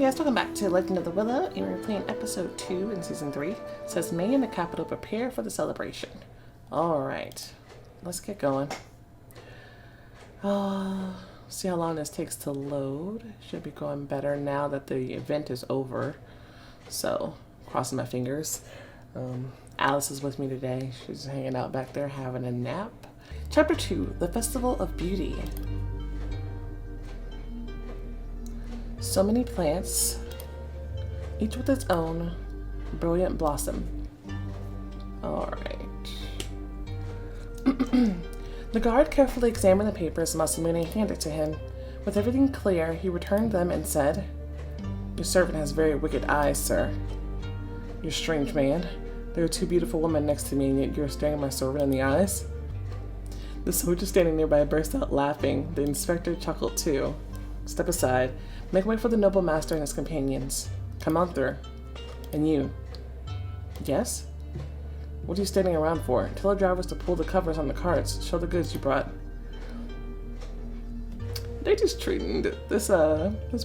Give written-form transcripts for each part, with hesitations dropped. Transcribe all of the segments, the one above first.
guys, welcome back to Legend of the Willow, and we're playing episode 2 in season 3. It says, May in the capital prepare for the celebration. Alright, let's get going. See how long this takes to load. Should be going better now that the event is over. So, crossing my fingers. Alice is with me today. She's hanging out back there having a nap. Chapter 2, The Festival of Beauty. So many plants, each with its own brilliant blossom. Alright. The guard carefully examined the papers Masamune handed to him. With everything clear, he returned them and said, "Your servant has very wicked eyes, sir. You're a strange man. There are two beautiful women next to me, and yet you're staring my servant in the eyes." The soldier standing nearby burst out laughing. The inspector chuckled too. "Step aside. Make way for the noble master and his companions. Come on through. And you." "Yes? What are you standing around for? Tell the drivers to pull the covers on the carts. Show the goods you brought." They're just treating this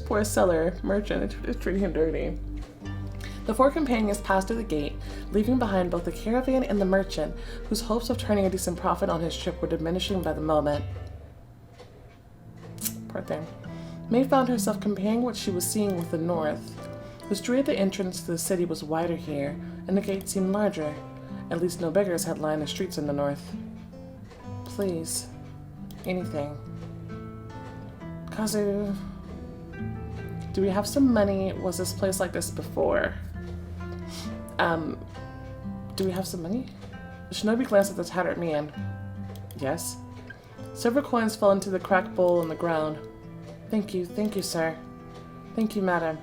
poor seller merchant. They're treating him dirty. The four companions passed through the gate, leaving behind both the caravan and the merchant, whose hopes of turning a decent profit on his trip were diminishing by the moment. Poor thing. May found herself comparing what she was seeing with the north. The street at the entrance to the city was wider here, and the gate seemed larger. At least no beggars had lined the streets in the north. "Please. Anything. Kazu. Do we have some money? Was this place like this before? Do we have some money?" The shinobi glanced at the tattered man. "Yes." Several coins fell into the cracked bowl on the ground. Thank you, sir. Thank you, madam."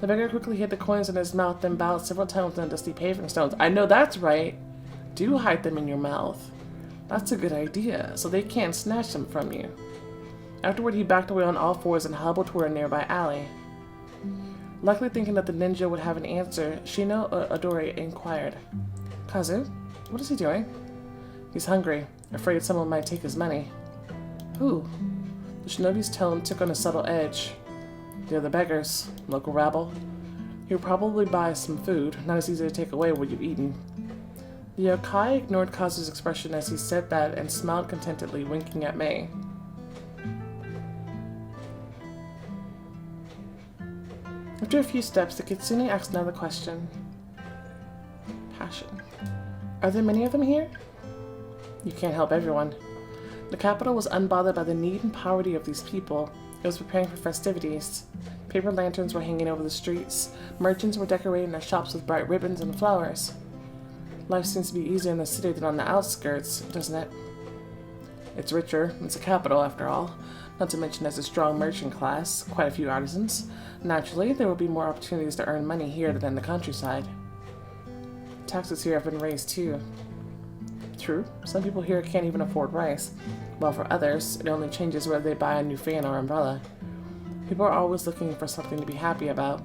The beggar quickly hid the coins in his mouth, then bowed several times on the dusty paving stones. I know that's right. Do hide them in your mouth. That's a good idea, so they can't snatch them from you. Afterward, he backed away on all fours and hobbled toward a nearby alley. Likely thinking that the ninja would have an answer, Shino-odori inquired, "Kazu, what is he doing?" "He's hungry. Afraid someone might take his money." "Who?" The shinobi's tone took on a subtle edge. "They're the beggars, local rabble. He'll probably buy some food, not as easy to take away what you've eaten." The yokai ignored Kazu's expression as he said that and smiled contentedly, winking at May. After a few steps, the kitsune asked another question. Passion. "Are there many of them here?" "You can't help everyone." The capital was unbothered by the need and poverty of these people. It was preparing for festivities. Paper lanterns were hanging over the streets. Merchants were decorating their shops with bright ribbons and flowers. Life seems to be easier in the city than on the outskirts, doesn't it? It's richer. It's a capital, after all. Not to mention there's a strong merchant class, quite a few artisans. Naturally, there will be more opportunities to earn money here than in the countryside. Taxes here have been raised too. True, some people here can't even afford rice, while for others, it only changes whether they buy a new fan or umbrella. People are always looking for something to be happy about.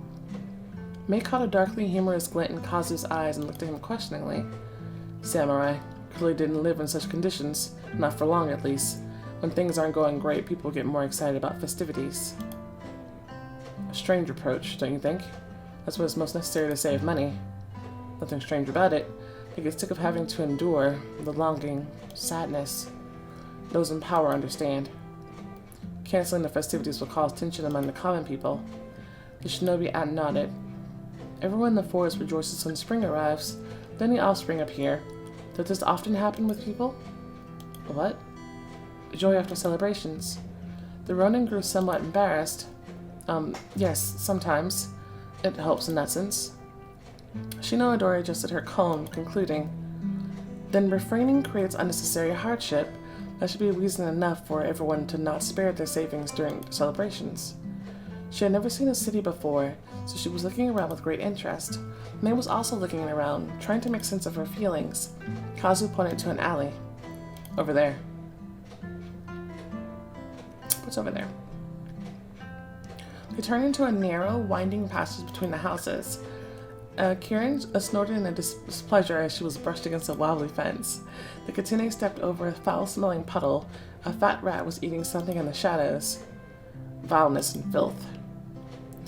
May caught a darkly humorous glint in Kazu's eyes and looked at him questioningly. Samurai clearly didn't live in such conditions, not for long at least. When things aren't going great, people get more excited about festivities. A strange approach, don't you think? That's what is most necessary to save money. Nothing strange about it. They get sick of having to endure the longing, sadness. Those in power understand. Canceling the festivities will cause tension among the common people. The shinobi nodded. Everyone in the forest rejoices when spring arrives. Then the offspring appear. Does this often happen with people? What? Joy after celebrations. The Ronin grew somewhat embarrassed. Yes, sometimes. It helps in that sense. Shino-odori adjusted her comb, concluding, "Then refraining creates unnecessary hardship. That should be reason enough for everyone to not spare their savings during celebrations." She had never seen a city before, so she was looking around with great interest. May was also looking around, trying to make sense of her feelings. Kazu pointed to an alley. "Over there." What's over there? They turned into a narrow, winding passage between the houses. Kieran snorted in displeasure as she was brushed against a wobbly fence. The kitsune stepped over a foul-smelling puddle. A fat rat was eating something in the shadows. Vileness and filth.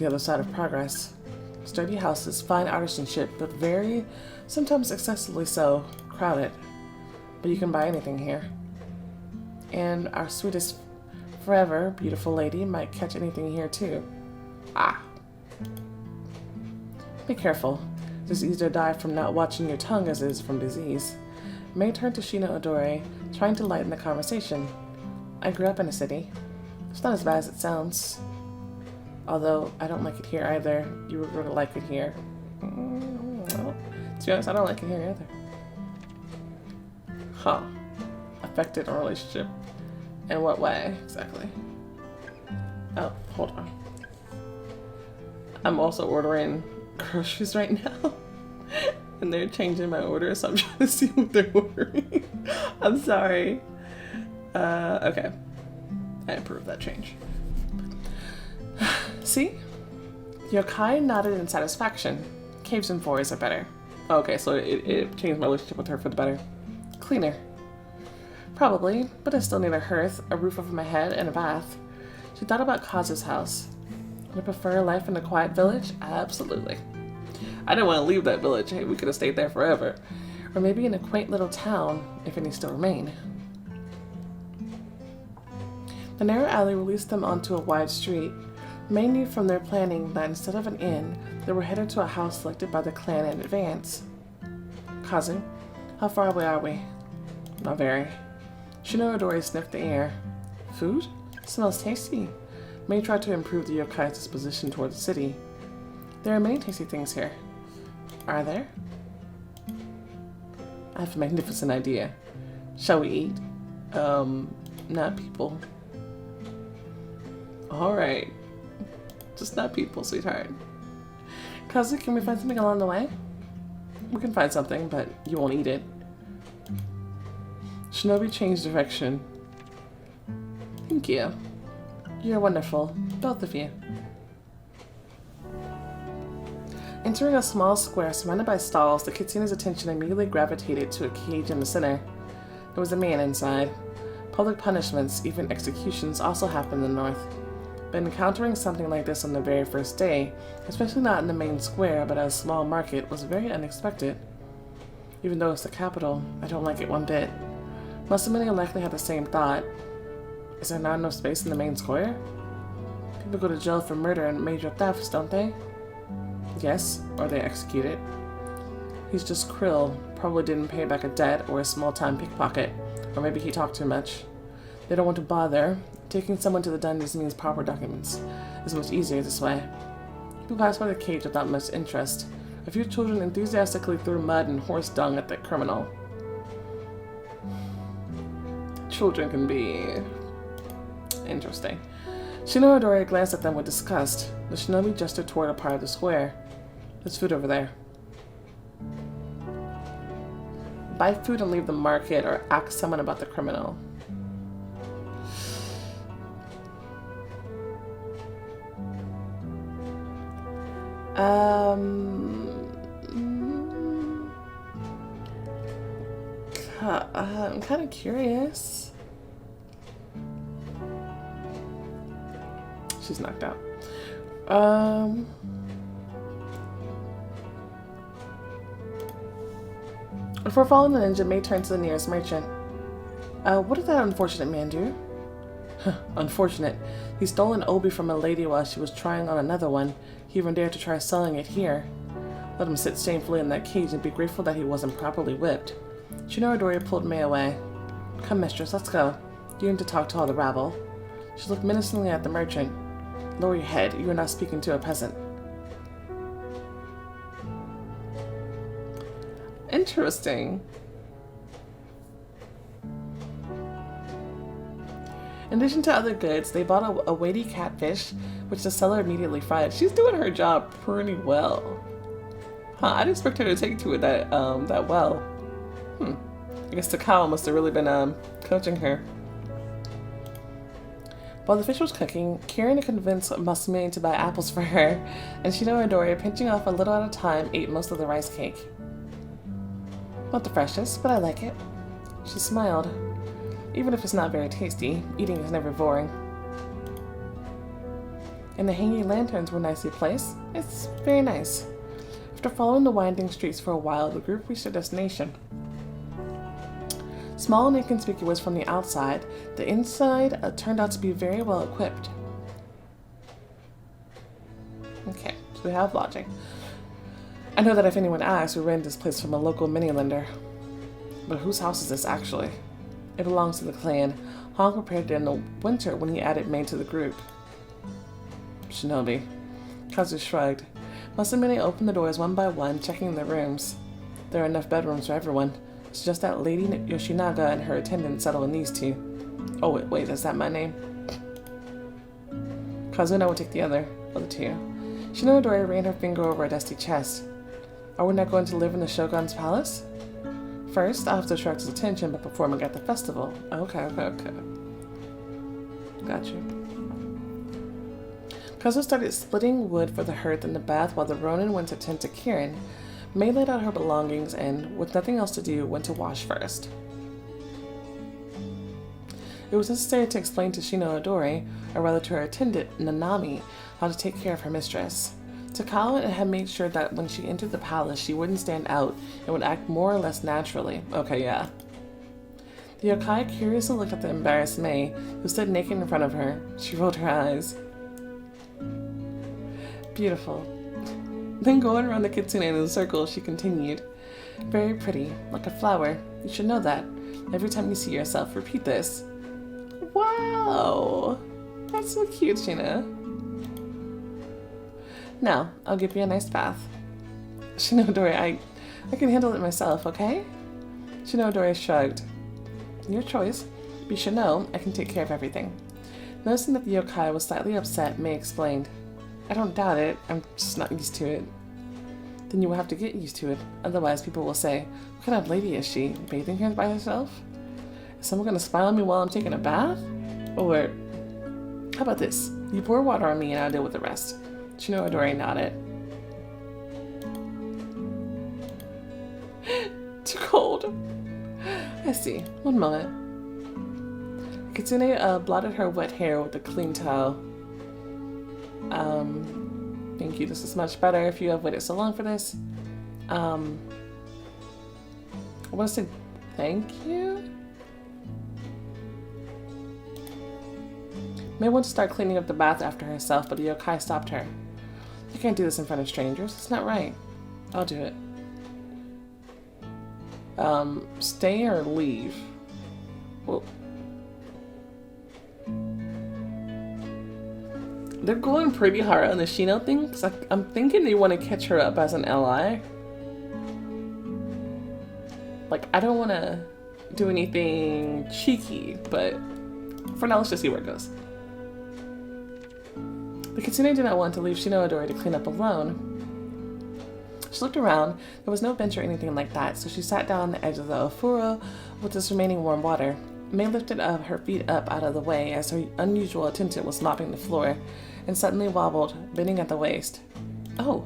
the other side of progress. Sturdy houses, fine artisanship, but very, sometimes excessively so, crowded. But you can buy anything here. And our sweetest forever beautiful lady might catch anything here too. Ah. Be careful. It's easier to die from not watching your tongue as it is from disease. May turned to shino-odori, trying to lighten the conversation. I grew up in a city. It's not as bad as it sounds. Although, I don't like it here either. You would really like it here. Well, to be honest, I don't like it here either. Huh. Affected a relationship. In what way, exactly? Oh, hold on. I'm also ordering groceries right now. And they're changing my order, so I'm trying to see what they're ordering. I'm sorry. Okay. I approve that change. See? Yokai nodded in satisfaction. Caves and forests are better. Okay, so it changed my relationship with her for the better. Cleaner. Probably, but I still need a hearth, a roof over my head, and a bath. She thought about Kazu's house. Would I prefer life in a quiet village? Absolutely. I didn't want to leave that village. Hey, we could have stayed there forever. Or maybe in a quaint little town, if any still remain. The narrow alley released them onto a wide street. May knew from their planning that instead of an inn, they were headed to a house selected by the clan in advance. Kazu, how far away are we? Not very. Shino-odori sniffed the air. Food? Smells tasty. May tried to improve the yokai's disposition toward the city. There are many tasty things here. Are there? I have a magnificent idea. Shall we eat? Not people. Alright. Just not people, sweetheart. Kazu, can we find something along the way? We can find something, but you won't eat it. Shinobi changed direction. Thank you. You're wonderful, both of you. Entering a small square surrounded by stalls, the kitsune's attention immediately gravitated to a cage in the center. There was a man inside. Public punishments, even executions, also happen in the north. But encountering something like this on the very first day, especially not in the main square but at a small market, was very unexpected. Even though it's the capital, I don't like it one bit. Masamune likely had the same thought. Is there not enough space in the main square? People go to jail for murder and major thefts, don't they? Yes, or they executed. He's just Krill, probably didn't pay back a debt or a small-time pickpocket, or maybe he talked too much. They don't want to bother. Taking someone to the dungeons means proper documents. It's much easier this way. People passed by the cage without much interest. A few children enthusiastically threw mud and horse dung at the criminal. Children can be interesting. Shino-odori glanced at them with disgust. The shinobi gestured toward a part of the square. There's food over there. Buy food and leave the market, or ask someone about the criminal. I'm kind of curious. She's knocked out. Before following the ninja, May turned to the nearest merchant. What did that unfortunate man do? Unfortunate. He stole an obi from a lady while she was trying on another one. He even dared to try selling it here. Let him sit shamefully in that cage and be grateful that he wasn't properly whipped. Shino-odori pulled May away. Come, mistress, let's go. You need to talk to all the rabble. She looked menacingly at the merchant. Lower your head. You are not speaking to a peasant. Interesting. In addition to other goods, they bought a weighty catfish, which the seller immediately fried. She's doing her job pretty well. Huh, I didn't expect her to take to it that well. I guess the cow must have really been coaching her. While the fish was cooking, Kieran convinced Masamune to buy apples for her, and Shino-odori, pinching off a little at a time, ate most of the rice cake. Not the freshest, but I like it. She smiled. Even if it's not very tasty, eating is never boring. And the hanging lanterns were nicely placed. It's very nice. After following the winding streets for a while, the group reached their destination. Small and inconspicuous from the outside, the inside turned out to be very well equipped. Okay, so we have logic. I know that if anyone asks, we rented this place from a local mini-lender. But whose house is this actually? It belongs to the clan. Hong prepared it in the winter when he added May to the group. Shinobi. Kazu shrugged. Must have been opened the doors one by one, checking the rooms. There are enough bedrooms for everyone. It's just that Lady Yoshinaga and her attendant settle in these two. Oh, wait, is that my name? Kazu and I will take the other two. Shino-odori ran her finger over a dusty chest. Are we not going to live in the Shogun's palace? First, I'll have to attract his attention by performing at the festival. Okay. Gotcha. Kazu started splitting wood for the hearth in the bath while the Ronin went to tend to Kirin. May laid out her belongings and, with nothing else to do, went to wash first. It was necessary to explain to Shino-odori, or rather to her attendant, Nanami, how to take care of her mistress. Takao had made sure that when she entered the palace, she wouldn't stand out and would act more or less naturally. Okay, yeah. The yokai curiously looked at the embarrassed May, who stood naked in front of her. She rolled her eyes. Beautiful. Then going around the kitsune in a circle, she continued. Very pretty, like a flower. You should know that. Every time you see yourself, repeat this. Wow! That's so cute, Shina. Now, I'll give you a nice bath. Shino-odori, I can handle it myself, okay? Shino-odori shrugged. Your choice. But you should know, I can take care of everything. Noticing that the yokai was slightly upset, May explained. I don't doubt it, I'm just not used to it. Then you will have to get used to it, otherwise people will say, what kind of lady is she, bathing here by herself? Is someone going to spy on me while I'm taking a bath? Or, how about this? You pour water on me and I'll deal with the rest. Shino-odori nodded. Too cold. I see. One moment. Kitsune blotted her wet hair with a clean towel. Thank you. This is much better if you have waited so long for this. I want to say thank you. May want to start cleaning up the bath after herself, but the yokai stopped her. You can't do this in front of strangers. It's not right. I'll do it. Stay or leave? Well, they're going pretty hard on the Shino thing, because I'm thinking they want to catch her up as an ally. Like, I don't want to do anything cheeky, but for now, let's just see where it goes. The kitsune did not want to leave Shino-odori to clean up alone. She looked around. There was no bench or anything like that, so she sat down on the edge of the ofuro with this remaining warm water. May lifted her feet up out of the way as her unusual attendant was mopping the floor, and suddenly wobbled, bending at the waist. Oh!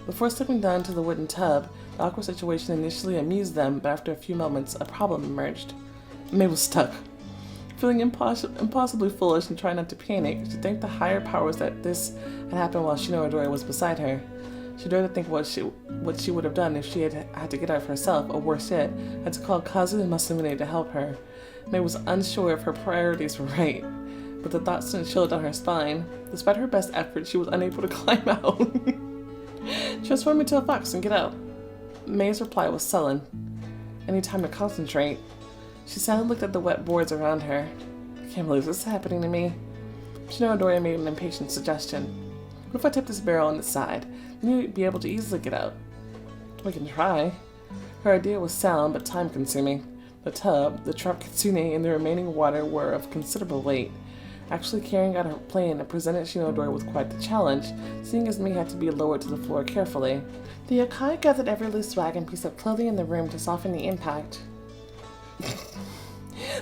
Before slipping down to the wooden tub, the awkward situation initially amused them, but after a few moments, a problem emerged. May was stuck. Feeling impossibly foolish and trying not to panic, she thanked the higher powers that this had happened while Shino-odori was beside her. She dared to think what she would have done if she had to get out herself, or worse yet, had to call Kazu and Masamune to help her. May was unsure if her priorities were right, but the thought sent chills down her spine. Despite her best efforts, she was unable to climb out. Transform into a fox and get out. May's reply was sullen. Any time to concentrate. She sadly looked at the wet boards around her. I can't believe this is happening to me. Shino-odori made an impatient suggestion. What if I tip this barrel on its side? Then you'd be able to easily get out. We can try. Her idea was sound, but time-consuming. The tub, the trapped kitsune, and the remaining water were of considerable weight. Actually carrying out her plan presented Shino-odori with quite the challenge, seeing as May had to be lowered to the floor carefully. The yokai gathered every loose rag and piece of clothing in the room to soften the impact.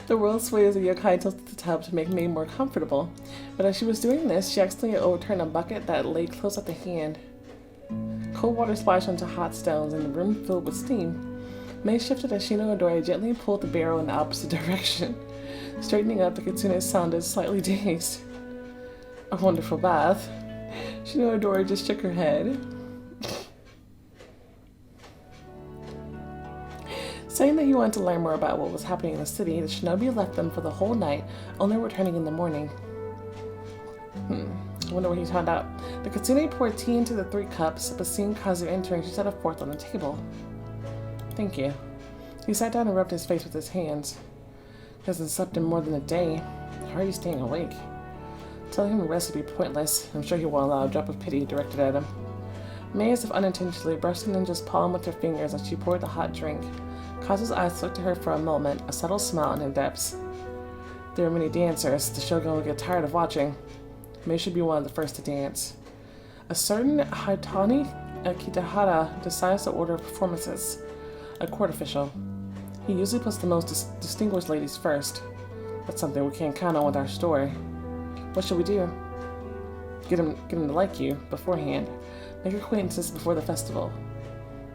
The world swayed as the yokai tilted the tub to make May more comfortable, but as she was doing this, she accidentally overturned a bucket that lay close at the hand. Cold water splashed onto hot stones, and the room filled with steam. May shifted as Shino-odori gently pulled the barrel in the opposite direction. Straightening up, the kitsune sounded slightly dazed. A wonderful bath. Shino-odori just shook her head. Saying that he wanted to learn more about what was happening in the city, the shinobi left them for the whole night, only returning in the morning. I wonder what he found out. The kitsune poured tea into the 3 cups, but seeing Kazu entering, she set a 4th on the table. Thank you. He sat down and rubbed his face with his hands. He hasn't slept in more than a day. How are you staying awake? Telling him to rest would be pointless. I'm sure he won't allow a drop of pity directed at him. May, as if unintentionally, brushed the ninja's palm with her fingers as she poured the hot drink. Kazu's eyes looked at her for a moment, a subtle smile in her depths. There are many dancers. The shogun will get tired of watching. May should be one of the first to dance. A certain Haitani Kitahara decides the order of performances. A court official. He usually puts the most distinguished ladies first. That's something we can't count on with our story. What should we do? Get him to like you beforehand. Make acquaintances before the festival.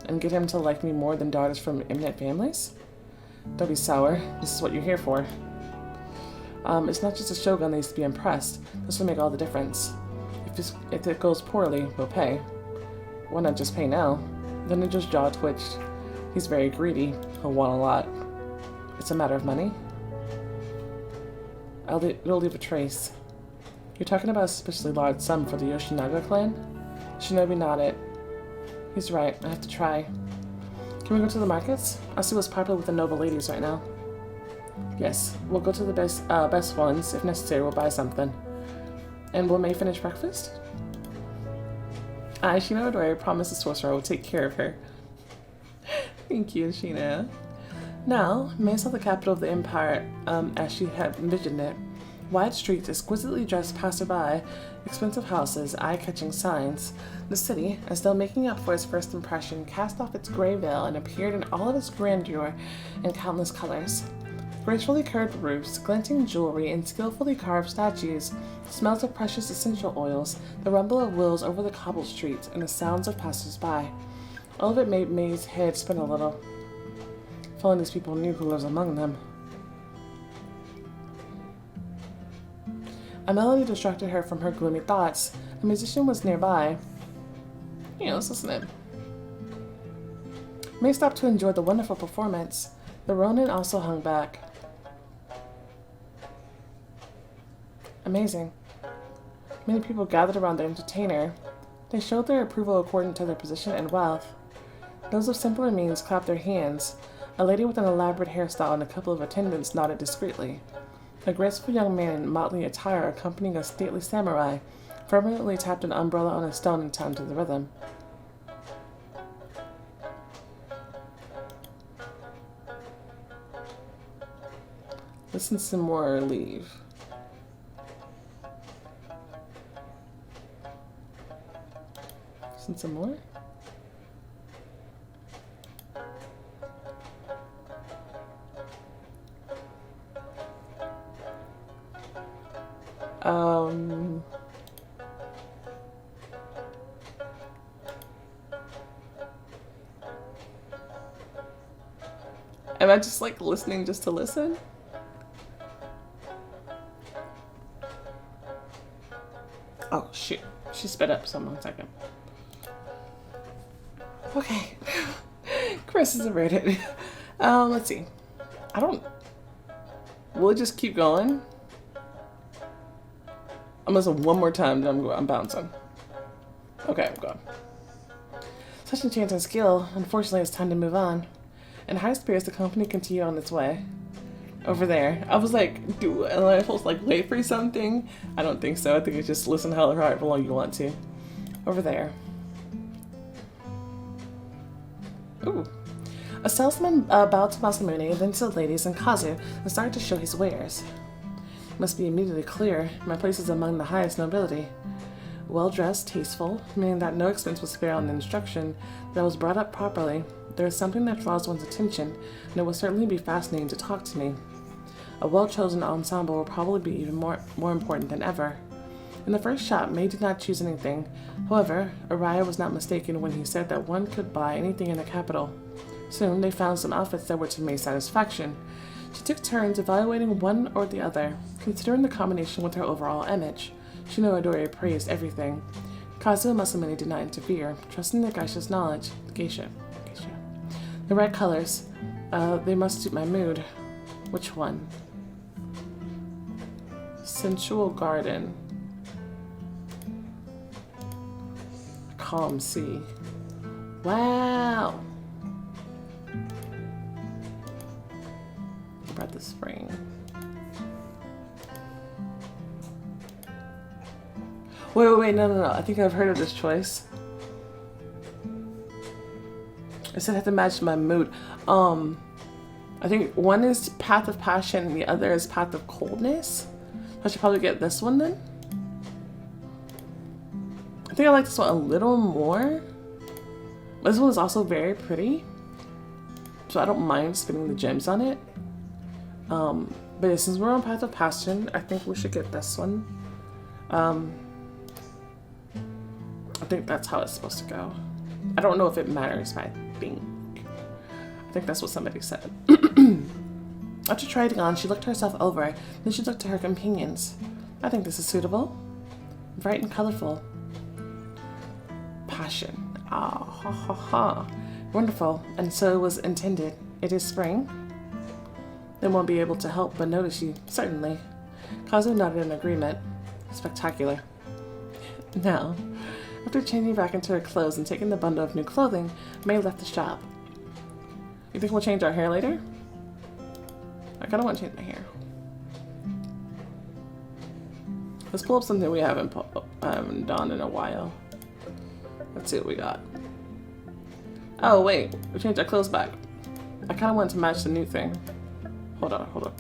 And get him to like me more than daughters from eminent families? Don't be sour. This is what you're here for. It's not just a shogun that needs to be impressed. This will make all the difference. If it goes poorly, we'll pay. Why not just pay now? The ninja's jaw twitched. He's very greedy. He'll want a lot. It's a matter of money? It'll leave a trace. You're talking about a suspiciously large sum for the Yoshinaga clan? Shinobi nodded. He's right. I have to try. Can we go to the markets? I'll see what's popular with the noble ladies right now. Yes, we'll go to the best ones. If necessary, we'll buy something. And will May finish breakfast? Shino-odori promised the sorcerer will take care of her. Thank you, Shino. Now, May saw the capital of the empire as she had envisioned it. Wide streets, exquisitely dressed passerby, expensive houses, eye-catching signs. The city, as though making up for its first impression, cast off its gray veil and appeared in all of its grandeur and countless colors. Gracefully curved roofs, glinting jewelry, and skillfully carved statues, smells of precious essential oils, the rumble of wheels over the cobbled streets, and the sounds of passers-by. All of it made May's head spin a little. If only these people knew who lives among them. A melody distracted her from her gloomy thoughts. A musician was nearby. Yeah, let's listen in. May stopped to enjoy the wonderful performance. The Ronin also hung back. Amazing. Many people gathered around the entertainer. They showed their approval according to their position and wealth. Those of simpler means clapped their hands. A lady with an elaborate hairstyle and a couple of attendants nodded discreetly. A graceful young man in motley attire accompanying a stately samurai fervently tapped an umbrella on a stone in time to the rhythm. Listen some more or leave. Listen some more? Am I just like listening just to listen? Oh shoot, she sped up some 1 second. Okay, Chris is averted. Let's see. Will it just keep going? I'm gonna listen one more time, then I'm bouncing. Okay, I'm gone. Such enchanting skill. Unfortunately, it's time to move on. In high spirits, the company continued on its way. Over there. I was like, am I supposed to like wait for something? I don't think so. I think it's just listen however long you want to. Over there. Ooh. A salesman bowed to Masamune, then to the ladies and Kazu, and started to show his wares. Must be immediately clear. My place is among the highest nobility. Well-dressed, tasteful, meaning that no expense was spared on the instruction, that I was brought up properly. There is something that draws one's attention, and it will certainly be fascinating to talk to me. A well-chosen ensemble will probably be even more important than ever. In the first shop, May did not choose anything. However, Araya was not mistaken when he said that one could buy anything in the capital. Soon, they found some outfits that were to May's satisfaction. She took turns evaluating one or the other, considering the combination with her overall image. Shino-odori praised everything. Kazu and Masamune did not interfere, trusting the geisha's knowledge. Geisha. The red colors. They must suit my mood. Which one? Sensual garden. Calm sea. Wow! About the spring. Wait, no. I think I've heard of this choice. I said I have to match my mood. I think one is Path of Passion and the other is Path of Coldness. I should probably get this one then. I think I like this one a little more. This one is also very pretty, so I don't mind spending the gems on it. But since we're on Path of Passion, I think we should get this one. I think that's how it's supposed to go. I don't know if it matters, but I think that's what somebody said. After trying it on, she looked herself over, then she looked to her companions. I think this is suitable. Bright and colorful. Passion. Ah, ha ha ha. Wonderful, and so it was intended. It is spring. They won't be able to help but notice you, certainly. Kazu nodded in agreement. Spectacular. Now, after changing back into her clothes and taking the bundle of new clothing, May left the shop. You think we'll change our hair later? I kind of want to change my hair. Let's pull up something we haven't done in a while. Let's see what we got. Oh wait, we changed our clothes back. I kind of want to match the new thing. Hold on.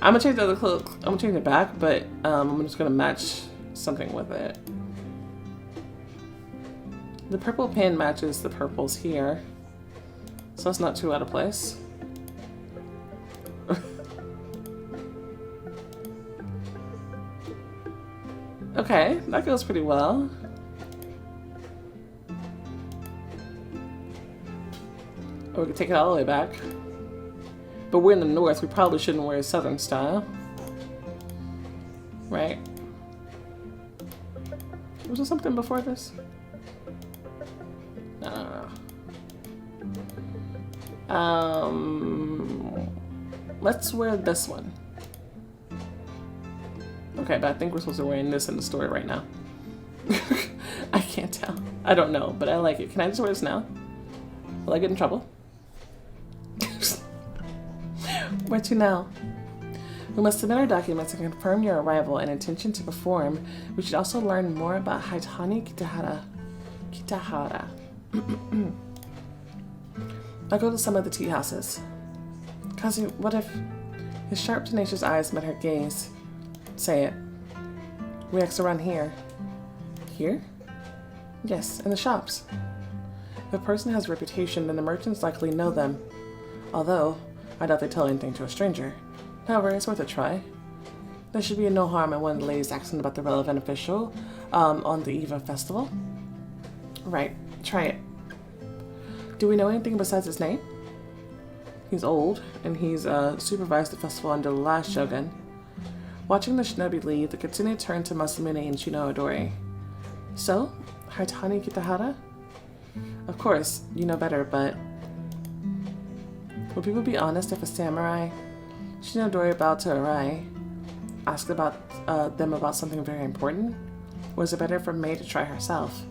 I'm gonna change the other clothes. I'm gonna change it back, but I'm just gonna match something with it. The purple pin matches the purples here, so it's not too out of place. Okay, that goes pretty well. Or we could take it all the way back. But we're in the north, we probably shouldn't wear southern style. Right? Was there something before this? No. Let's wear this one. Okay, but I think we're supposed to be wearing this in the story right now. I can't tell. I don't know, but I like it. Can I just wear this now? Will I get in trouble? Where to now? We must submit our documents and confirm your arrival and intention to perform. We should also learn more about Haitani Kitahara. I'll go to some of the tea houses. Kazu, what if... His sharp, tenacious eyes met her gaze. Say it. We asked around here. Here? Yes, in the shops. If a person has a reputation, then the merchants likely know them. Although, I doubt they tell anything to a stranger. However, it's worth a try. There should be no harm in one of the ladies asking about the relevant official on the eve of festival. Right, try it. Do we know anything besides his name? He's old, and he's supervised the festival under the last shogun. Watching the shinobi leave, the kitsune turned to Masamune and Shino-odori. So, Haitani Kitahara? Of course, you know better, but... Would people be honest if a samurai, Shino-odori bowed to Arai, asked about them about something very important? Or is it better for May to try herself?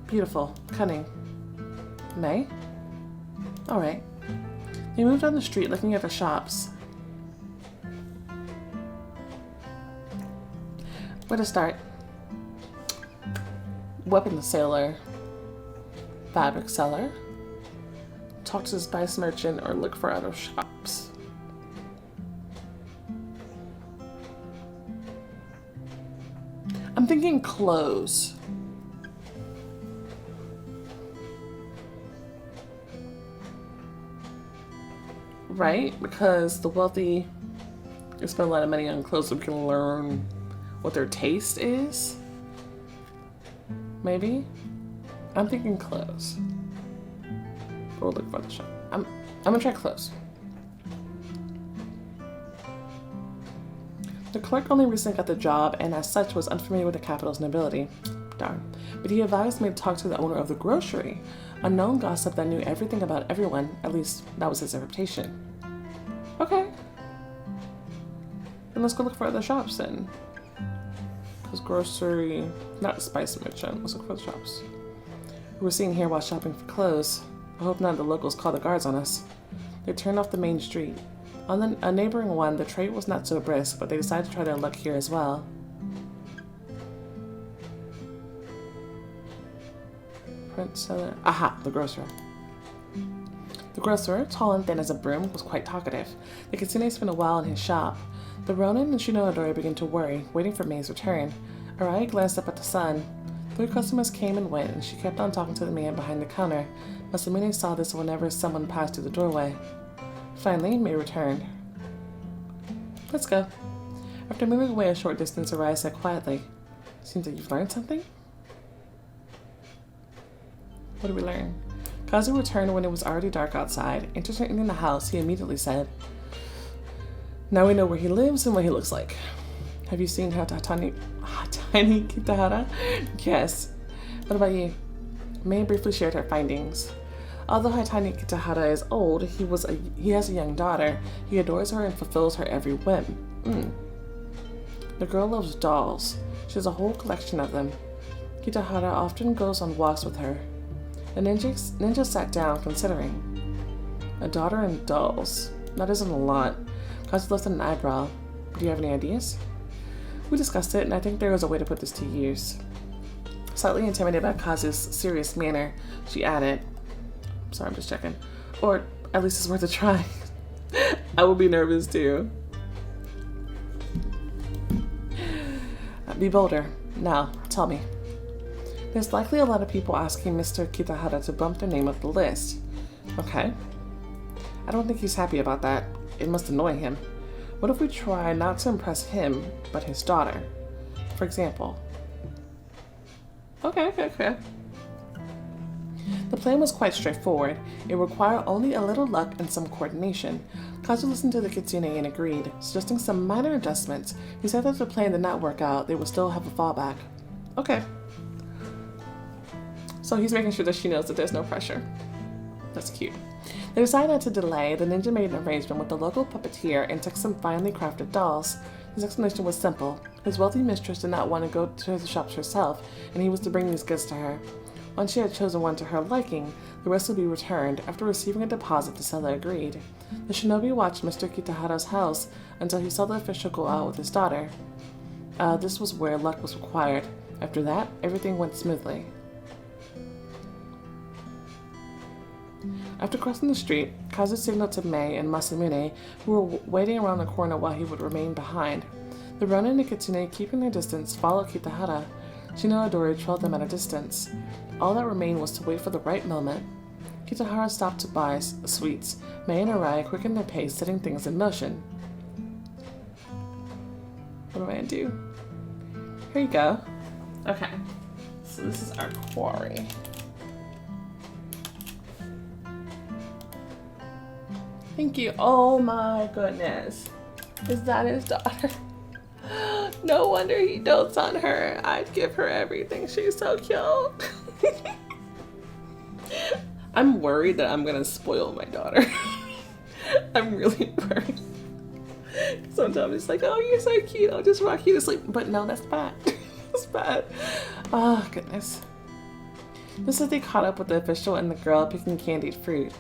Beautiful, cunning. May? Alright. They moved down the street looking at the shops. Where to start? Weapons sailor. Fabric seller. Talk to the spice merchant or look for other shops. I'm thinking clothes. Right? Because the wealthy spend a lot of money on clothes so we can learn what their taste is. Maybe? I'm thinking clothes. Or look for the shop. I'm gonna try clothes. The clerk only recently got the job and as such was unfamiliar with the capital's nobility. Darn. But he advised me to talk to the owner of the grocery, a known gossip that knew everything about everyone, at least that was his reputation. Okay. Then let's go look for other shops then. Because grocery, not spice merchant, let's look for the shops. We were seen here while shopping for clothes. I hope none of the locals call the guards on us. They turned off the main street. On a neighboring one, the trade was not so brisk, but they decided to try their luck here as well. Print seller. Aha, the grocer. The grocer, tall and thin as a broom, was quite talkative. The kitsune spent a while in his shop. The Ronin and shino-odori began to worry, waiting for Mei's return. Arai glanced up at the sun. 3 customers came and went, and she kept on talking to the man behind the counter. Masamune saw this whenever someone passed through the doorway. Finally, Mei returned. Let's go. After moving away a short distance, Arai said quietly, "Seems like you've learned something?" What did we learn? Kazu returned when it was already dark outside. Entering the house, he immediately said, "Now we know where he lives and what he looks like. Have you seen Hatani Kitahara?" "Yes. What about you?" Mei briefly shared her findings. Although Hatani Kitahara is old, he has a young daughter. He adores her and fulfills her every whim. The girl loves dolls. She has a whole collection of them. Kitahara often goes on walks with her. The ninja sat down, considering. A daughter and dolls. That isn't a lot. Kazu lifted an eyebrow. Do you have any ideas? We discussed it, and I think there is a way to put this to use. Slightly intimidated by Kazu's serious manner, she added, "Sorry, I'm just checking. Or at least it's worth a try." I will be nervous too. Be bolder. Now, tell me. There's likely a lot of people asking Mr. Kitahara to bump their name up the list. Okay. I don't think he's happy about that. It must annoy him. What if we try not to impress him, but his daughter? For example. Okay. The plan was quite straightforward. It required only a little luck and some coordination. Kazu listened to the kitsune and agreed, suggesting some minor adjustments. He said that if the plan did not work out, they would still have a fallback. Okay. So he's making sure that she knows that there's no pressure. That's cute. They decided not to delay. The ninja made an arrangement with the local puppeteer and took some finely crafted dolls. His explanation was simple. His wealthy mistress did not want to go to the shops herself, and he was to bring these goods to her. Once she had chosen one to her liking, the rest would be returned. After receiving a deposit, the seller agreed. The shinobi watched Mr. Kitahara's house until he saw the official go out with his daughter. This was where luck was required. After that, everything went smoothly. After crossing the street, Kazu signaled to Mei and Masamune, who were waiting around the corner while he would remain behind. The Ronin and Kitsune, keeping their distance, followed Kitahara. Shino-odori trailed them at a distance. All that remained was to wait for the right moment. Kitahara stopped to buy sweets. Mei and Arai quickened their pace, setting things in motion. What am I gonna do? Here you go. Okay, so this is our quarry. Thank you. Oh my goodness. Is that his daughter? No wonder he dotes on her. I'd give her everything. She's so cute. I'm worried that I'm gonna spoil my daughter. I'm really worried. Sometimes it's like, oh, you're so cute. I'll just rock you to sleep. But no, that's bad. That's bad. Oh, goodness. Just as they caught up with the official and the girl picking candied fruit,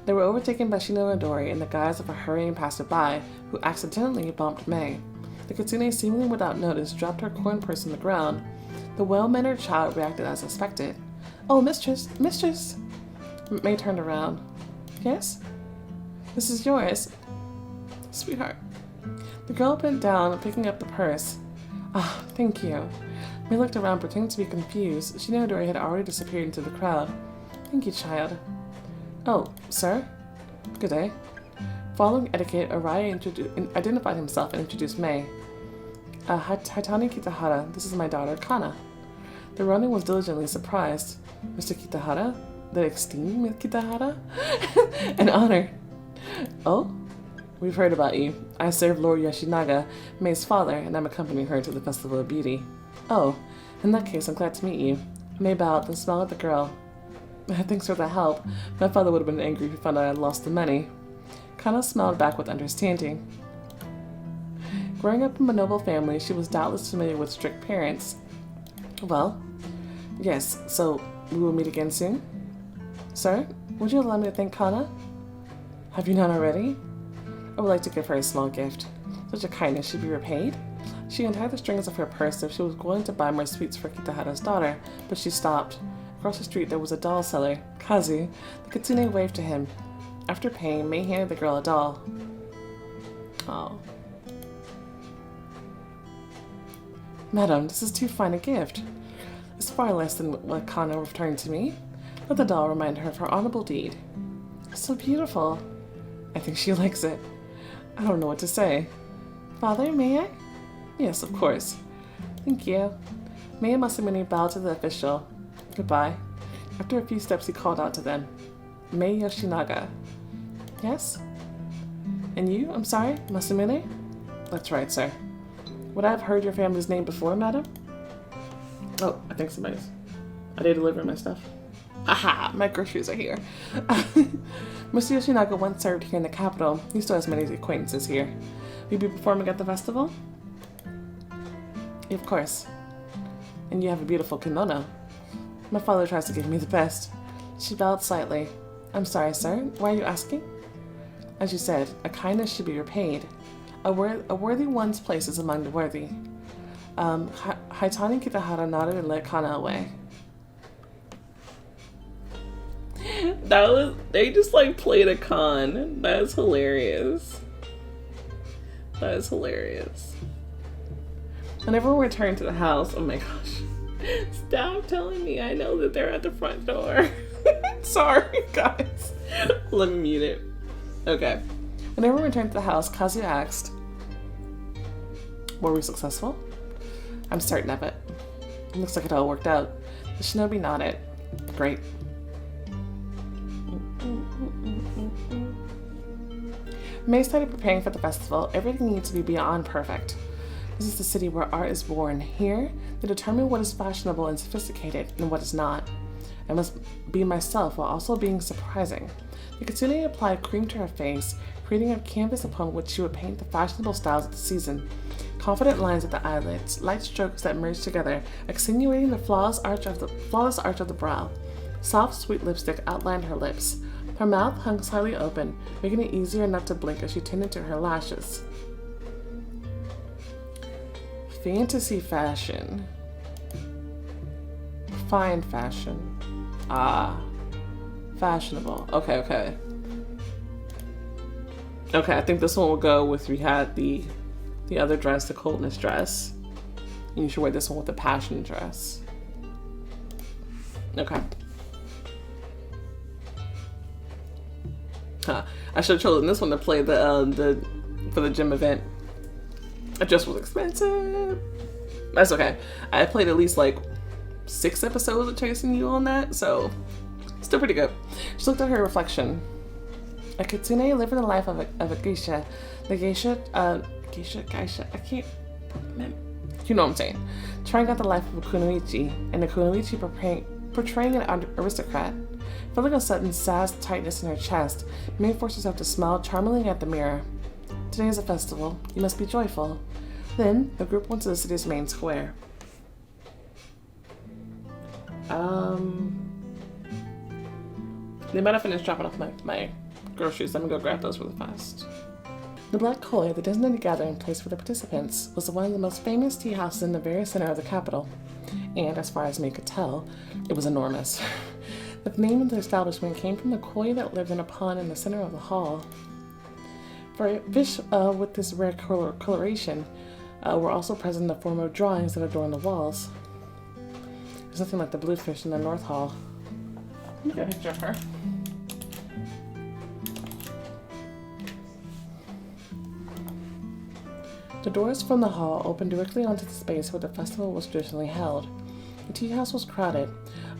they were overtaken by Shino-odori in the guise of a hurrying passerby who accidentally bumped Mei. The kitsune, seemingly without notice, dropped her corn purse on the ground. The well-mannered child reacted as expected. "Oh, mistress, mistress!" Mei turned around. "Yes? This is yours." "Sweetheart." The girl bent down, picking up the purse. "Ah, thank you." Mei looked around, pretending to be confused. Shino-odori had already disappeared into the crowd. "Thank you, child." "Oh, sir? Good day." Following etiquette, Arai identified himself and introduced Mei. Hatani Kitahara, this is my daughter, Kana." The Ronin was diligently surprised. "Mr. Kitahara? The esteemed Kitahara?" "An honor." "Oh? We've heard about you. I serve Lord Yoshinaga, Mei's father, and I'm accompanying her to the Festival of Beauty. Oh, in that case, I'm glad to meet you. Mei bowed and smiled at the girl. Thanks for the help. My father would have been angry if he found out I had lost the money. Kana smiled back with understanding. Growing up in a noble family, she was doubtless familiar with strict parents. Well, yes, so we will meet again soon? Sir, would you allow me to thank Kana? Have you not already? I would like to give her a small gift. Such a kindness should be repaid. She untied the strings of her purse as if she was going to buy more sweets for Kitahara's daughter, but she stopped. Across the street there was a doll seller, Kazu. The kitsune waved to him. After paying, Mei handed the girl a doll. Oh. Madam, this is too fine a gift. It's far less than what Kana returned to me. Let the doll remind her of her honorable deed. So beautiful. I think she likes it. I don't know what to say. Father, may I? Yes, of course. Thank you. Mei and Masamune bowed to the official. Goodbye. After a few steps, he called out to them. Mei Yoshinaga. Yes? And you? I'm sorry, Masamune? That's right, sir. Would I have heard your family's name before, madam? Oh, I think somebody's... Are they delivering my stuff? Haha, my groceries are here. Mr. Yoshinaga once served here in the capital. He still has many acquaintances here. Will you be performing at the festival? Of course. And you have a beautiful kimono. My father tries to give me the best. She bowed slightly. I'm sorry, sir. Why are you asking? As you said, a kindness should be repaid. A worthy one's place is among the worthy. Haitani Kitahara nodded and led Kana away. They just like played a con. That is hilarious. That is hilarious. Whenever we return to the house, oh my gosh. Stop telling me I know that they're at the front door. Sorry, guys. Let me mute it. Okay. Whenever we returned to the house, Kazu asked, were we successful? I'm certain of it. It looks like it all worked out. The shinobi nodded. Great. Mei started preparing for the festival. Everything needs to be beyond perfect. This is the city where art is born. Here, they determine what is fashionable and sophisticated and what is not. I must be myself while also being surprising. The kitsune applied cream to her face, creating a canvas upon which she would paint the fashionable styles of the season. Confident lines at the eyelids, light strokes that merged together, accentuating the flawless arch of the brow. Soft, sweet lipstick outlined her lips. Her mouth hung slightly open, making it easier not to blink as she tended to her lashes. Fantasy fashion. Fine fashion. Ah. Fashionable. Okay. Okay, I think this one will go with, we had the other dress, the coldness dress. And you should wear this one with the passion dress. Okay. Huh. I should have chosen this one to play for the gym event. It just was expensive. That's okay. I played at least like 6 episodes of Chasing You on that, so still pretty good. She looked at her reflection. A kitsune living the life of a geisha. The geisha, I can't, you know what I'm saying. Trying out the life of a kunoichi, and the kunoichi portraying an aristocrat. Feeling a sudden sad tightness in her chest, Mei forced herself to smile charmingly at the mirror. Today is a festival. You must be joyful. Then, the group went to the city's main square. They might have finished dropping off my groceries. Let me go grab those really fast. The Black Koi, the designated gathering place for the participants, was one of the most famous tea houses in the very center of the capital. And, as far as Mei could tell, it was enormous. The name of the establishment came from the koi that lived in a pond in the center of the hall. For fish with this rare coloration were also present in the form of drawings that adorn the walls. There's nothing like the bluefish in the North Hall. Let me get a picture of her. The doors from the hall opened directly onto the space where the festival was traditionally held. The tea house was crowded.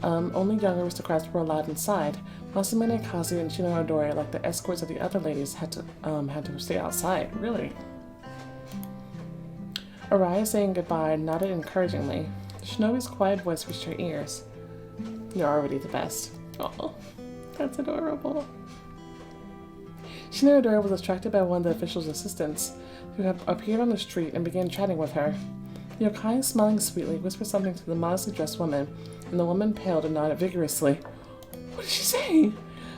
Only young aristocrats were allowed inside, Masamune, Kazu, and Shino-odori, like the escorts of the other ladies, had to stay outside. Really? Araya, saying goodbye, nodded encouragingly. Shinobi's quiet voice reached her ears. You're already the best. Oh, that's adorable. Shino-odori was attracted by one of the official's assistants, who had appeared on the street and began chatting with her. The yokai, smiling sweetly, whispered something to the modestly dressed woman, and the woman paled and nodded vigorously. What did she say?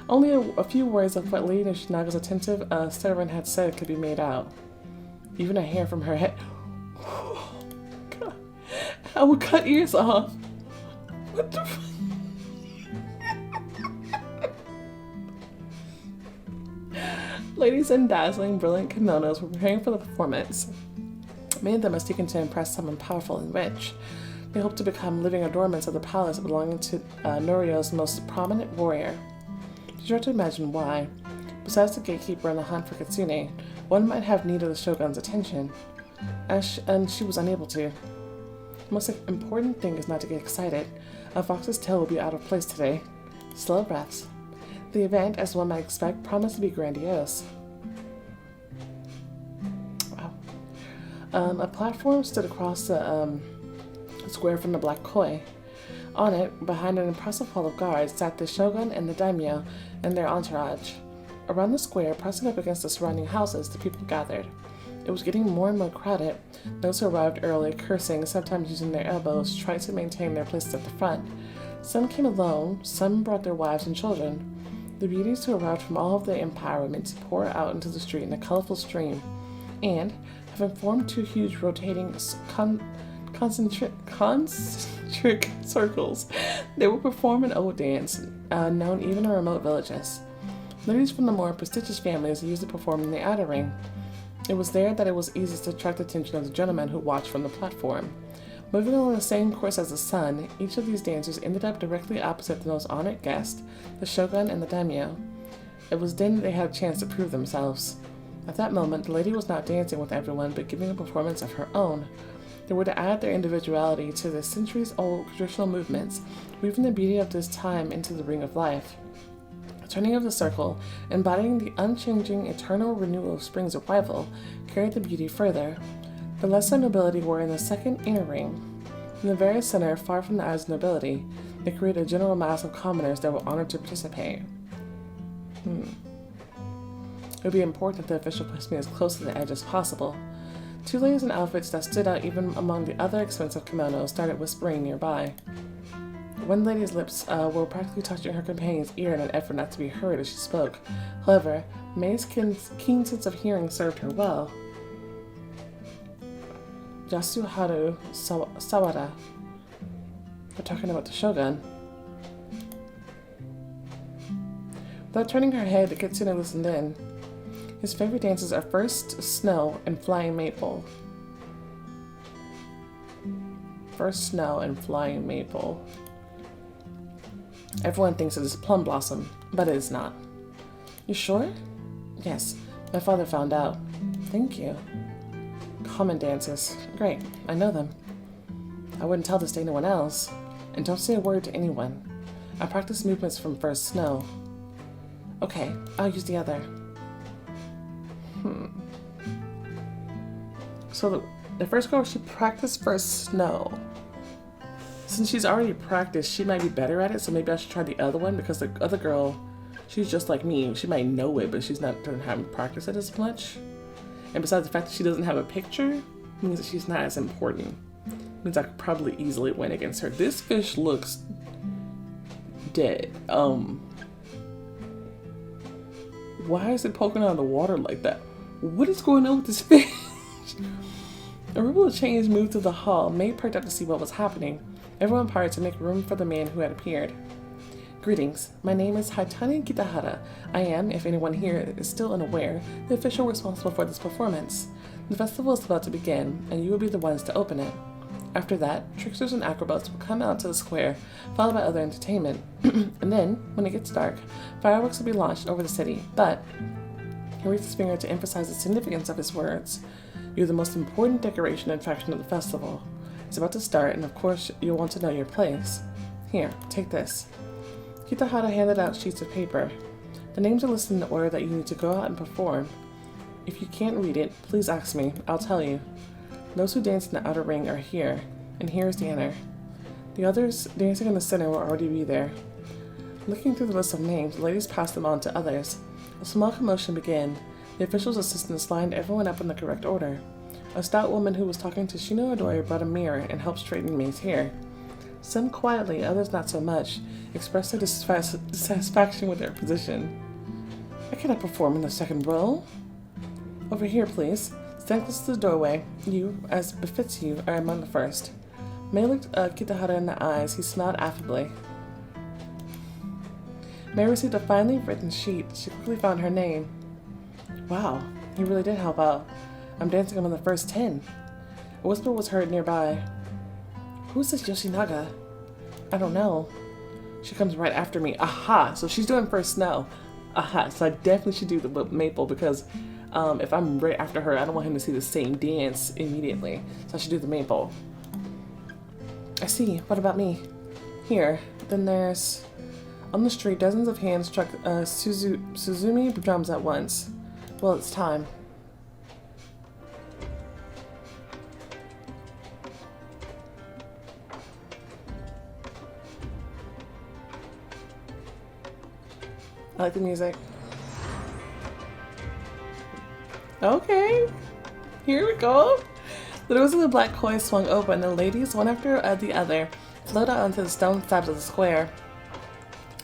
Only a few words of what Lady Nagato's attentive servant had said could be made out. Even a hair from her head. God. I would cut ears off. What the fuck? Ladies in dazzling, brilliant kimonos were preparing for the performance. Many of them are seeking to impress someone powerful and rich. They hope to become living adornments of the palace belonging to Norio's most prominent warrior. You try to imagine why. Besides the gatekeeper and the hunt for Kitsune, one might have need of the shogun's attention, and she was unable to. The most important thing is not to get excited. A fox's tail will be out of place today. Slow breaths. The event, as one might expect, promised to be grandiose. Wow. A platform stood across the square from the Black Koi. On it, behind an impressive wall of guards, sat the shogun and the daimyo and their entourage. Around the square, pressing up against the surrounding houses, the people gathered. It was getting more and more crowded. Those who arrived early, cursing, sometimes using their elbows, tried to maintain their places at the front. Some came alone, some brought their wives and children. The beauties who arrived from all of the empire were meant to pour out into the street in a colorful stream, and, having formed two huge rotating concentric circles, they will perform an old dance, known even in remote villages. Ladies from the more prestigious families used to perform in the outer ring. It was there that it was easiest to attract the attention of the gentlemen who watched from the platform. Moving along the same course as the sun, each of these dancers ended up directly opposite the most honored guest, the shogun and the daimyo. It was then that they had a chance to prove themselves. At that moment, the lady was not dancing with everyone, but giving a performance of her own. They were to add their individuality to the centuries-old traditional movements, weaving the beauty of this time into the ring of life. The turning of the circle, embodying the unchanging, eternal renewal of spring's arrival, carried the beauty further. The lesser nobility were in the second inner ring. In the very center, far from the eyes of nobility, they created a general mass of commoners that were honored to participate. It would be important that the official pushed me as close to the edge as possible. Two ladies in outfits that stood out even among the other expensive kimonos started whispering nearby. One lady's lips were practically touching her companion's ear in an effort not to be heard as she spoke. However, Mei's keen sense of hearing served her well. Yasuharu Sawada. We're talking about the shogun. Without turning her head, the kitsune listened in. His favorite dances are first snow and flying maple. First snow and flying maple. Everyone thinks it is plum blossom, but it is not. You sure? Yes, my father found out. Thank you. Common dances. Great, I know them. I wouldn't tell this to anyone else. And don't say a word to anyone. I practice movements from first snow. Okay, I'll use the other. So the first girl, she practiced first snow. Since she's already practiced, she might be better at it, so maybe I should try the other one, because the other girl, she's just like me. She might know it, but doesn't have practiced it as much. And besides the fact that she doesn't have a picture, means that she's not as important. Means I could probably easily win against her. This fish looks dead. Why is it poking out of the water like that? What is going on with this fish? A ripple of change moved through the hall. May perked up to see what was happening. Everyone parted to make room for the man who had appeared. Greetings. My name is Haitani Kitahara. I am, if anyone here is still unaware, the official responsible for this performance. The festival is about to begin, and you will be the ones to open it. After that, tricksters and acrobats will come out to the square, followed by other entertainment. And then, when it gets dark, fireworks will be launched over the city. But, he raised his finger to emphasize the significance of his words. You're the most important decoration and attraction of the festival. It's about to start, and of course, you'll want to know your place. Here, take this. Kitahara handed out sheets of paper. The names are listed in the order that you need to go out and perform. If you can't read it, please ask me. I'll tell you. Those who dance in the outer ring are here, and here is the inner. The others dancing in the center will already be there. Looking through the list of names, the ladies passed them on to others. A small commotion began. The official's assistants lined everyone up in the correct order. A stout woman who was talking to Shino-odori brought a mirror and helped straighten Mei's hair. Some quietly, others not so much, expressed their dissatisfaction with their position. I cannot perform in the second row. Over here, please. Stand close to the doorway. You, as befits you, are among the first. Mei looked Kitahara in the eyes. He smiled affably. Mei received a finely written sheet. She quickly found her name. Wow, he really did help out. I'm dancing among the first 10. A whisper was heard nearby. Who's this Yoshinaga? I don't know. She comes right after me. Aha! So she's doing first snow. Aha! So I definitely should do the maple because if I'm right after her, I don't want him to see the same dance immediately. So I should do the maple. I see. What about me? Here. Then there's... On the street, dozens of hands struck Suzumi drums at once. Well, it's time. I like the music. Okay, here we go. The doors of the black koi swung open, and the ladies, one after the other, flowed out onto the stone slabs of the square.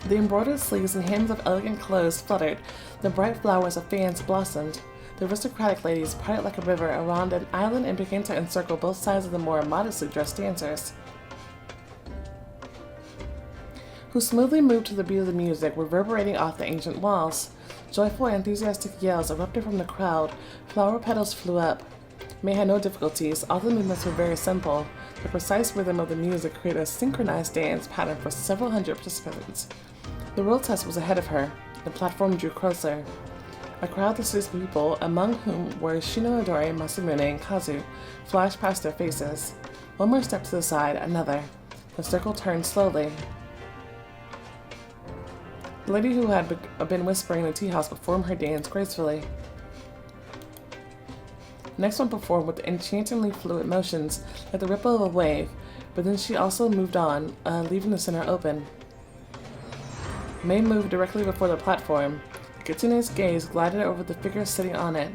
The embroidered sleeves and hems of elegant clothes fluttered. The bright flowers of fans blossomed. The aristocratic ladies parted like a river around an island and began to encircle both sides of the more modestly dressed dancers, who smoothly moved to the beat of the music, reverberating off the ancient walls. Joyful, enthusiastic yells erupted from the crowd. Flower petals flew up. Mei had no difficulties. All the movements were very simple. The precise rhythm of the music created a synchronized dance pattern for several hundred participants. The real test was ahead of her. The platform drew closer. A crowd of 6 people, among whom were Shino-odori, Masamune, and Kazu, flashed past their faces. One more step to the side, another. The circle turned slowly. The lady who had been whispering in the tea house performed her dance gracefully. The next one performed with enchantingly fluid motions, like the ripple of a wave, but then she also moved on, leaving the center open. Mei moved directly before the platform. Kitsune's gaze glided over the figures sitting on it.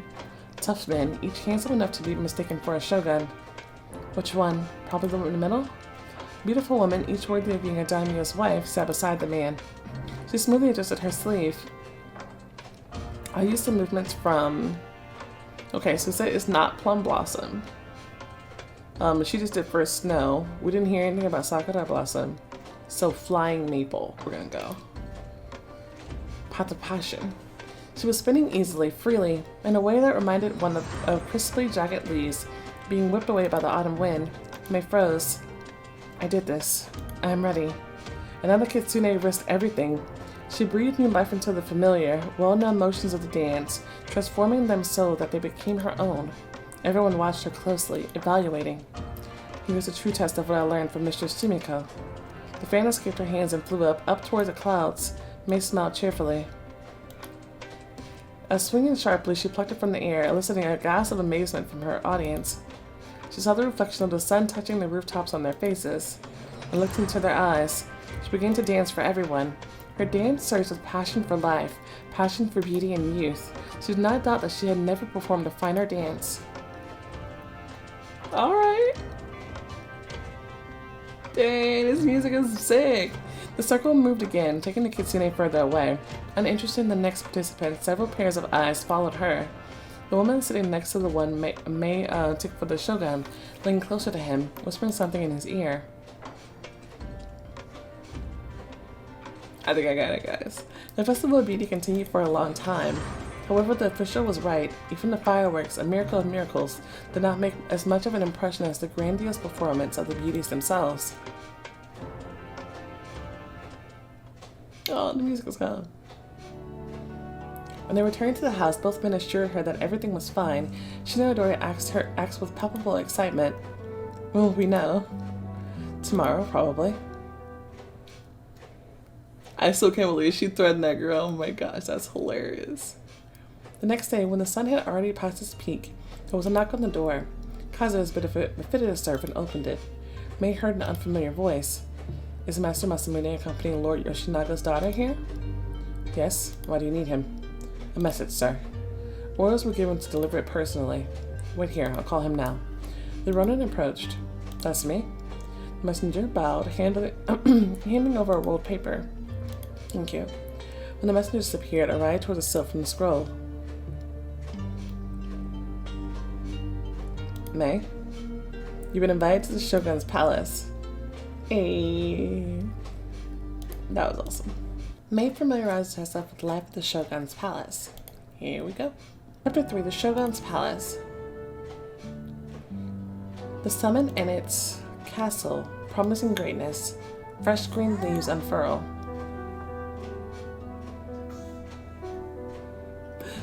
Tough men, each handsome enough to be mistaken for a shogun. Which one? Probably the one in the middle? Beautiful woman, each worthy of being a daimyo's wife, sat beside the man. She smoothly adjusted her sleeve. I used the movements from... Okay, so say it's not Plum Blossom. She just did First Snow. We didn't hear anything about Sakura Blossom. So Flying Maple, we're gonna go. Path of Passion. She was spinning easily, freely, in a way that reminded one of crisply jagged leaves being whipped away by the autumn wind. Mei froze. I did this. I am ready. And now the kitsune risked everything. She breathed new life into the familiar, well-known motions of the dance, transforming them so that they became her own. Everyone watched her closely, evaluating. Here's a true test of what I learned from Mistress Sumiko. The fan escaped her hands and flew up toward the clouds. Mei smiled cheerfully. As swinging sharply, she plucked it from the air, eliciting a gasp of amazement from her audience. She saw the reflection of the sun touching the rooftops on their faces, and looked into their eyes. She began to dance for everyone. Her dance surged with passion for life, passion for beauty and youth. She did not doubt that she had never performed a finer dance. Alright. Dang, this music is sick. The circle moved again, taking the kitsune further away. Uninterested in the next participant, several pairs of eyes followed her. The woman sitting next to the one Mei took for the shogun leaned closer to him, whispering something in his ear. I think I got it, guys. The Festival of Beauty continued for a long time. However, the official was right. Even the fireworks, a miracle of miracles, did not make as much of an impression as the grandiose performance of the beauties themselves. Oh, the music is gone. When they returned to the house, both men assured her that everything was fine. Shino-odori asked with palpable excitement, "When will we know?" "Tomorrow, probably." I still can't believe she threatened that girl. Oh my gosh, that's hilarious. The next day, when the sun had already passed its peak, there was a knock on the door. Kazu, as befitted a servant, opened it. May heard an unfamiliar voice. Is Master Masamune accompanying Lord Yoshinaga's daughter here? Yes. Why do you need him? A message, sir. Orders were given to deliver it personally. Wait here, I'll call him now. The Ronin approached. That's me. The messenger bowed, handing over a rolled paper. Thank you. When the messenger disappeared, a riot toward the silk from the scroll. May, you've been invited to the Shogun's palace. Hey. That was awesome. May familiarized herself with life at the Shogun's palace. Here we go. Chapter 3, the Shogun's palace. The summit and its castle, promising greatness. Fresh green leaves unfurl.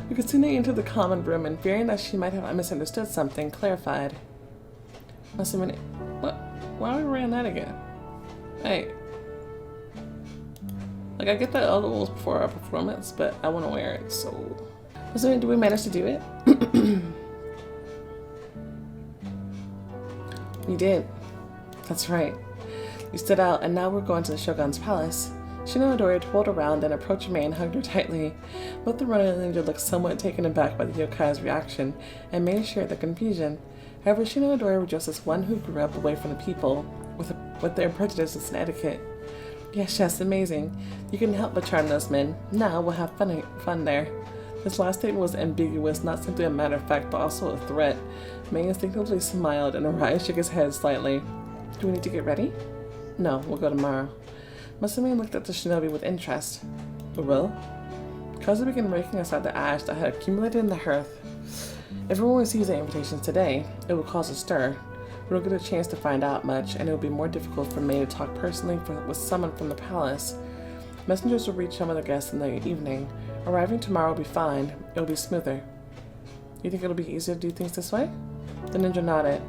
Yukitsune entered the common room and, fearing that she might have misunderstood something, clarified. Masamune, what? Why are we wearing that again? Hey. Like, I get that all the rules before our performance, but I want to wear it, so... Masamune, did we manage to do it? We did. That's right. You stood out, and now we're going to the Shogun's palace. Shino-odori twirled around and approached May and hugged her tightly. Both the Ronin and ninja looked somewhat taken aback by the yokai's reaction, and May shared their confusion. However, Shino-odori rejoiced as one who grew up away from the people, with their prejudices and etiquette. Yes, amazing. You couldn't help but charm those men. Now we'll have fun there. This last statement was ambiguous, not simply a matter of fact, but also a threat. May instinctively smiled, and Arai shook his head slightly. Do we need to get ready? No, we'll go tomorrow. Masamune looked at the shinobi with interest. We will? Kazu began raking aside the ash that had accumulated in the hearth. If everyone receives the invitations today, it will cause a stir. We don't get a chance to find out much, and it will be more difficult for May to talk personally with someone from the palace. Messengers will reach some of the guests in the evening. Arriving tomorrow will be fine. It will be smoother. You think it'll be easier to do things this way? The ninja nodded.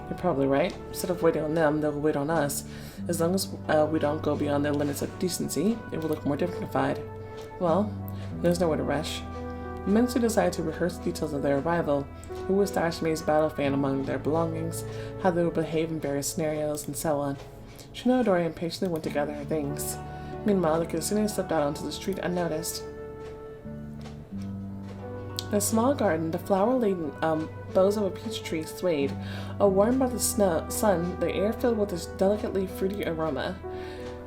You're probably right. Instead of waiting on them, they'll wait on us. As long as we don't go beyond their limits of decency, it will look more dignified. Well, there's nowhere to rush. The men decided to rehearse the details of their arrival, who would stash May's battle fan among their belongings, how they would behave in various scenarios, and so on. Shino-odori impatiently went to gather her things. Meanwhile, the Kitsune slipped out onto the street unnoticed. In a small garden, the flower-laden boughs of a peach tree swayed. Warmed by the sun, the air filled with a delicately fruity aroma.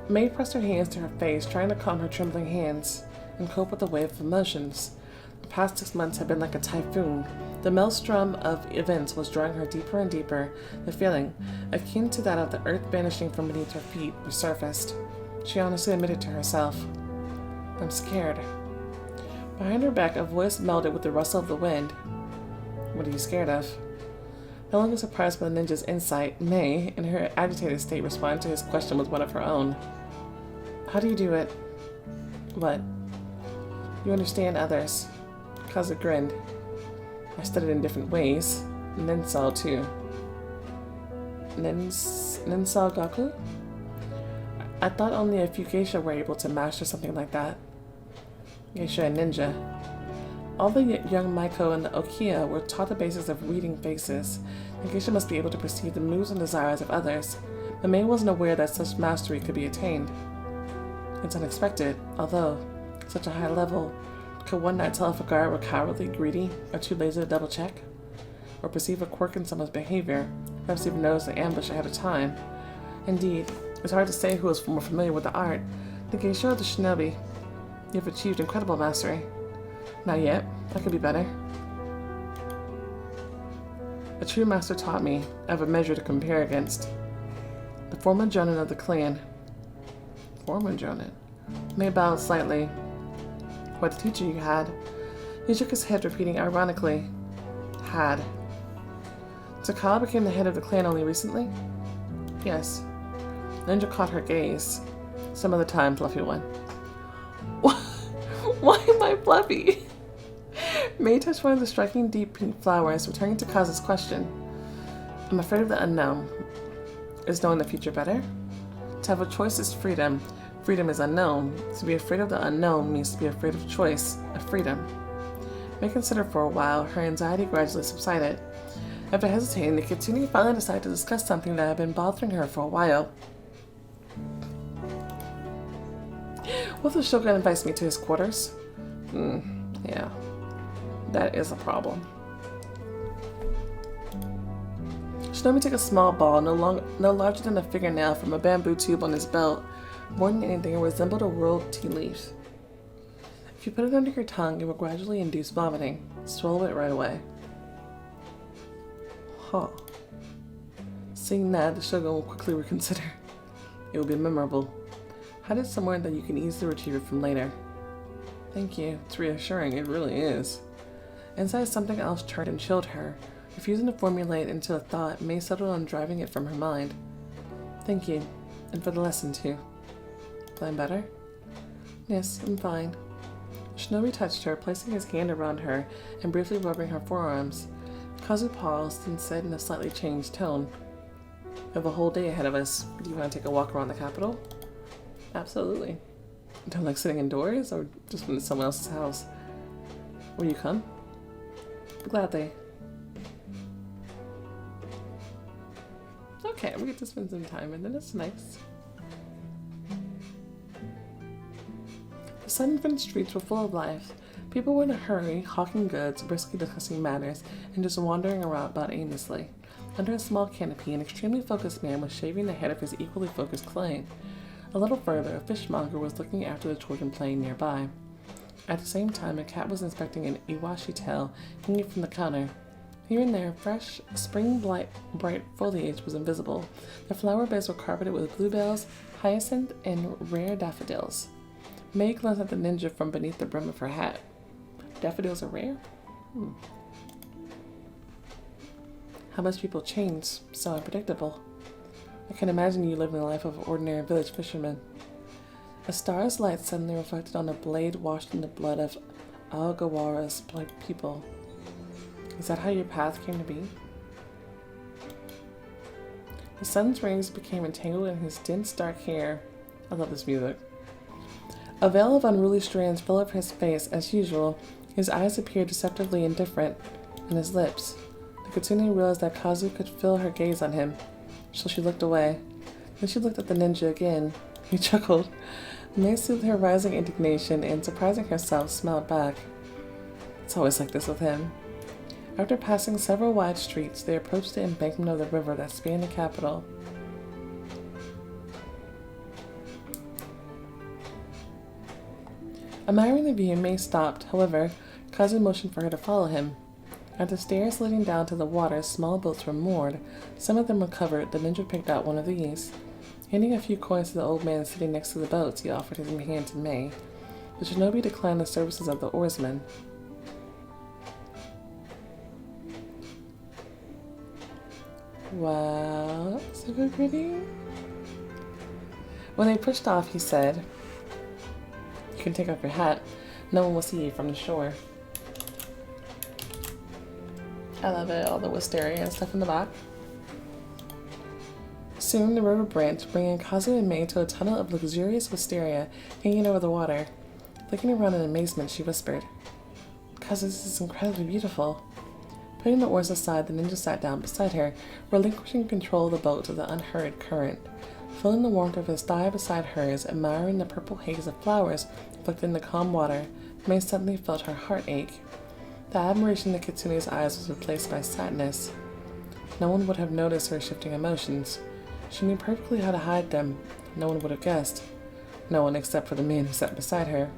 May pressed her hands to her face, trying to calm her trembling hands and cope with the wave of emotions. The past 6 months had been like a typhoon. The maelstrom of events was drawing her deeper and deeper. The feeling, akin to that of the earth vanishing from beneath her feet, resurfaced. She honestly admitted to herself, I'm scared. Behind her back, a voice melded with the rustle of the wind. What are you scared of? No longer surprised by the ninja's insight, May, in her agitated state, responded to his question with one of her own. How do you do it? What? You understand others. Kazu grinned. I studied in different ways. Nensal, too. Nensal Gaku? I thought only a few geisha were able to master something like that. Geisha and ninja. All the young Maiko and the Okiya were taught the basics of reading faces, and geisha must be able to perceive the moods and desires of others, but May wasn't aware that such mastery could be attained. It's unexpected, although, at such a high level, could one not tell if a guard were cowardly, greedy, or too lazy to double-check? Or perceive a quirk in someone's behavior, perhaps even notice the ambush ahead of time? Indeed, it's hard to say who is more familiar with the art, the geisha or the shinobi. You have achieved incredible mastery. Not yet. That could be better. A true master taught me I have a measure to compare against. The former jonin of the clan. Former jonin? May bowed slightly. What the teacher you had? He shook his head, repeating ironically, had. Takala became the head of the clan only recently? Yes. Ninja caught her gaze. Some other time, fluffy one. Why am I fluffy? May touched one of the striking deep pink flowers, returning to Kazu's question. I'm afraid of the unknown. Is knowing the future better? To have a choice is freedom. Freedom is unknown. To be afraid of the unknown means to be afraid of choice, of freedom. May considered for a while, her anxiety gradually subsided. After hesitating, the kitsune finally decided to discuss something that had been bothering her for a while. What if the Shogun invites me to his quarters? Yeah, that is a problem. Shinobi took a small ball, no larger than a fingernail, from a bamboo tube on his belt. More than anything, it resembled a rolled tea leaf. If you put it under your tongue, it will gradually induce vomiting. Swallow it right away. Huh. Seeing that, the Shogun will quickly reconsider. It will be memorable. Hide it somewhere that you can easily retrieve it from later. Thank you. It's reassuring. It really is. Inside, something else turned and chilled her. Refusing to formulate into a thought, May settled on driving it from her mind. Thank you. And for the lesson, too. Feeling better? Yes, I'm fine. Shinobi touched her, placing his hand around her and briefly rubbing her forearms. Kazu paused and said in a slightly changed tone, "We have a whole day ahead of us. Do you want to take a walk around the capital?" Absolutely. Don't like sitting indoors or just when it's someone else's house? Will you come? Gladly. Okay, we get to spend some time and then it's nice. The sun-filled streets were full of life. People were in a hurry, hawking goods, briskly discussing matters, and just wandering around about aimlessly. Under a small canopy, an extremely focused man was shaving the head of his equally focused client. A little further, a fishmonger was looking after the children playing nearby. At the same time, a cat was inspecting an iwashi tail hanging from the counter. Here and there, fresh, spring-bright foliage was invisible. The flower beds were carpeted with bluebells, hyacinth, and rare daffodils. May glanced at the ninja from beneath the brim of her hat. Daffodils are rare? How much people change, so unpredictable. I can imagine you living the life of an ordinary village fisherman. A star's light suddenly reflected on a blade washed in the blood of Aogawara's people. Is that how your path came to be? The sun's rays became entangled in his dense dark hair. I love this music. A veil of unruly strands fell over his face as usual. His eyes appeared deceptively indifferent, and his lips. The kitsune realized that Kazu could feel her gaze on him, so she looked away. Then she looked at the ninja again. He chuckled. May soothed her rising indignation and, surprising herself, smiled back. It's always like this with him. After passing several wide streets, they approached the embankment of the river that spanned the capital. Admiring the view, May stopped. However, Kazu motioned for her to follow him. At the stairs leading down to the water, small boats were moored. Some of them were covered. The ninja picked out one of these. Handing a few coins to the old man sitting next to the boats, he offered his hand to May. The shinobi declined the services of the oarsman. Wow, super pretty. When they pushed off, he said, "You can take off your hat. No one will see you from the shore." I love it, all the wisteria and stuff in the back. Soon the river branched, bringing Kazu and May to a tunnel of luxurious wisteria hanging over the water. Looking around in amazement, she whispered, "Kazu, this is incredibly beautiful." Putting the oars aside, the ninja sat down beside her, relinquishing control of the boat to the unhurried current. Feeling the warmth of his thigh beside hers, admiring the purple haze of flowers reflected in the calm water, May suddenly felt her heart ache. The admiration in the kitsune's eyes was replaced by sadness. No one would have noticed her shifting emotions. She knew perfectly how to hide them. No one would have guessed. No one except for the man who sat beside her.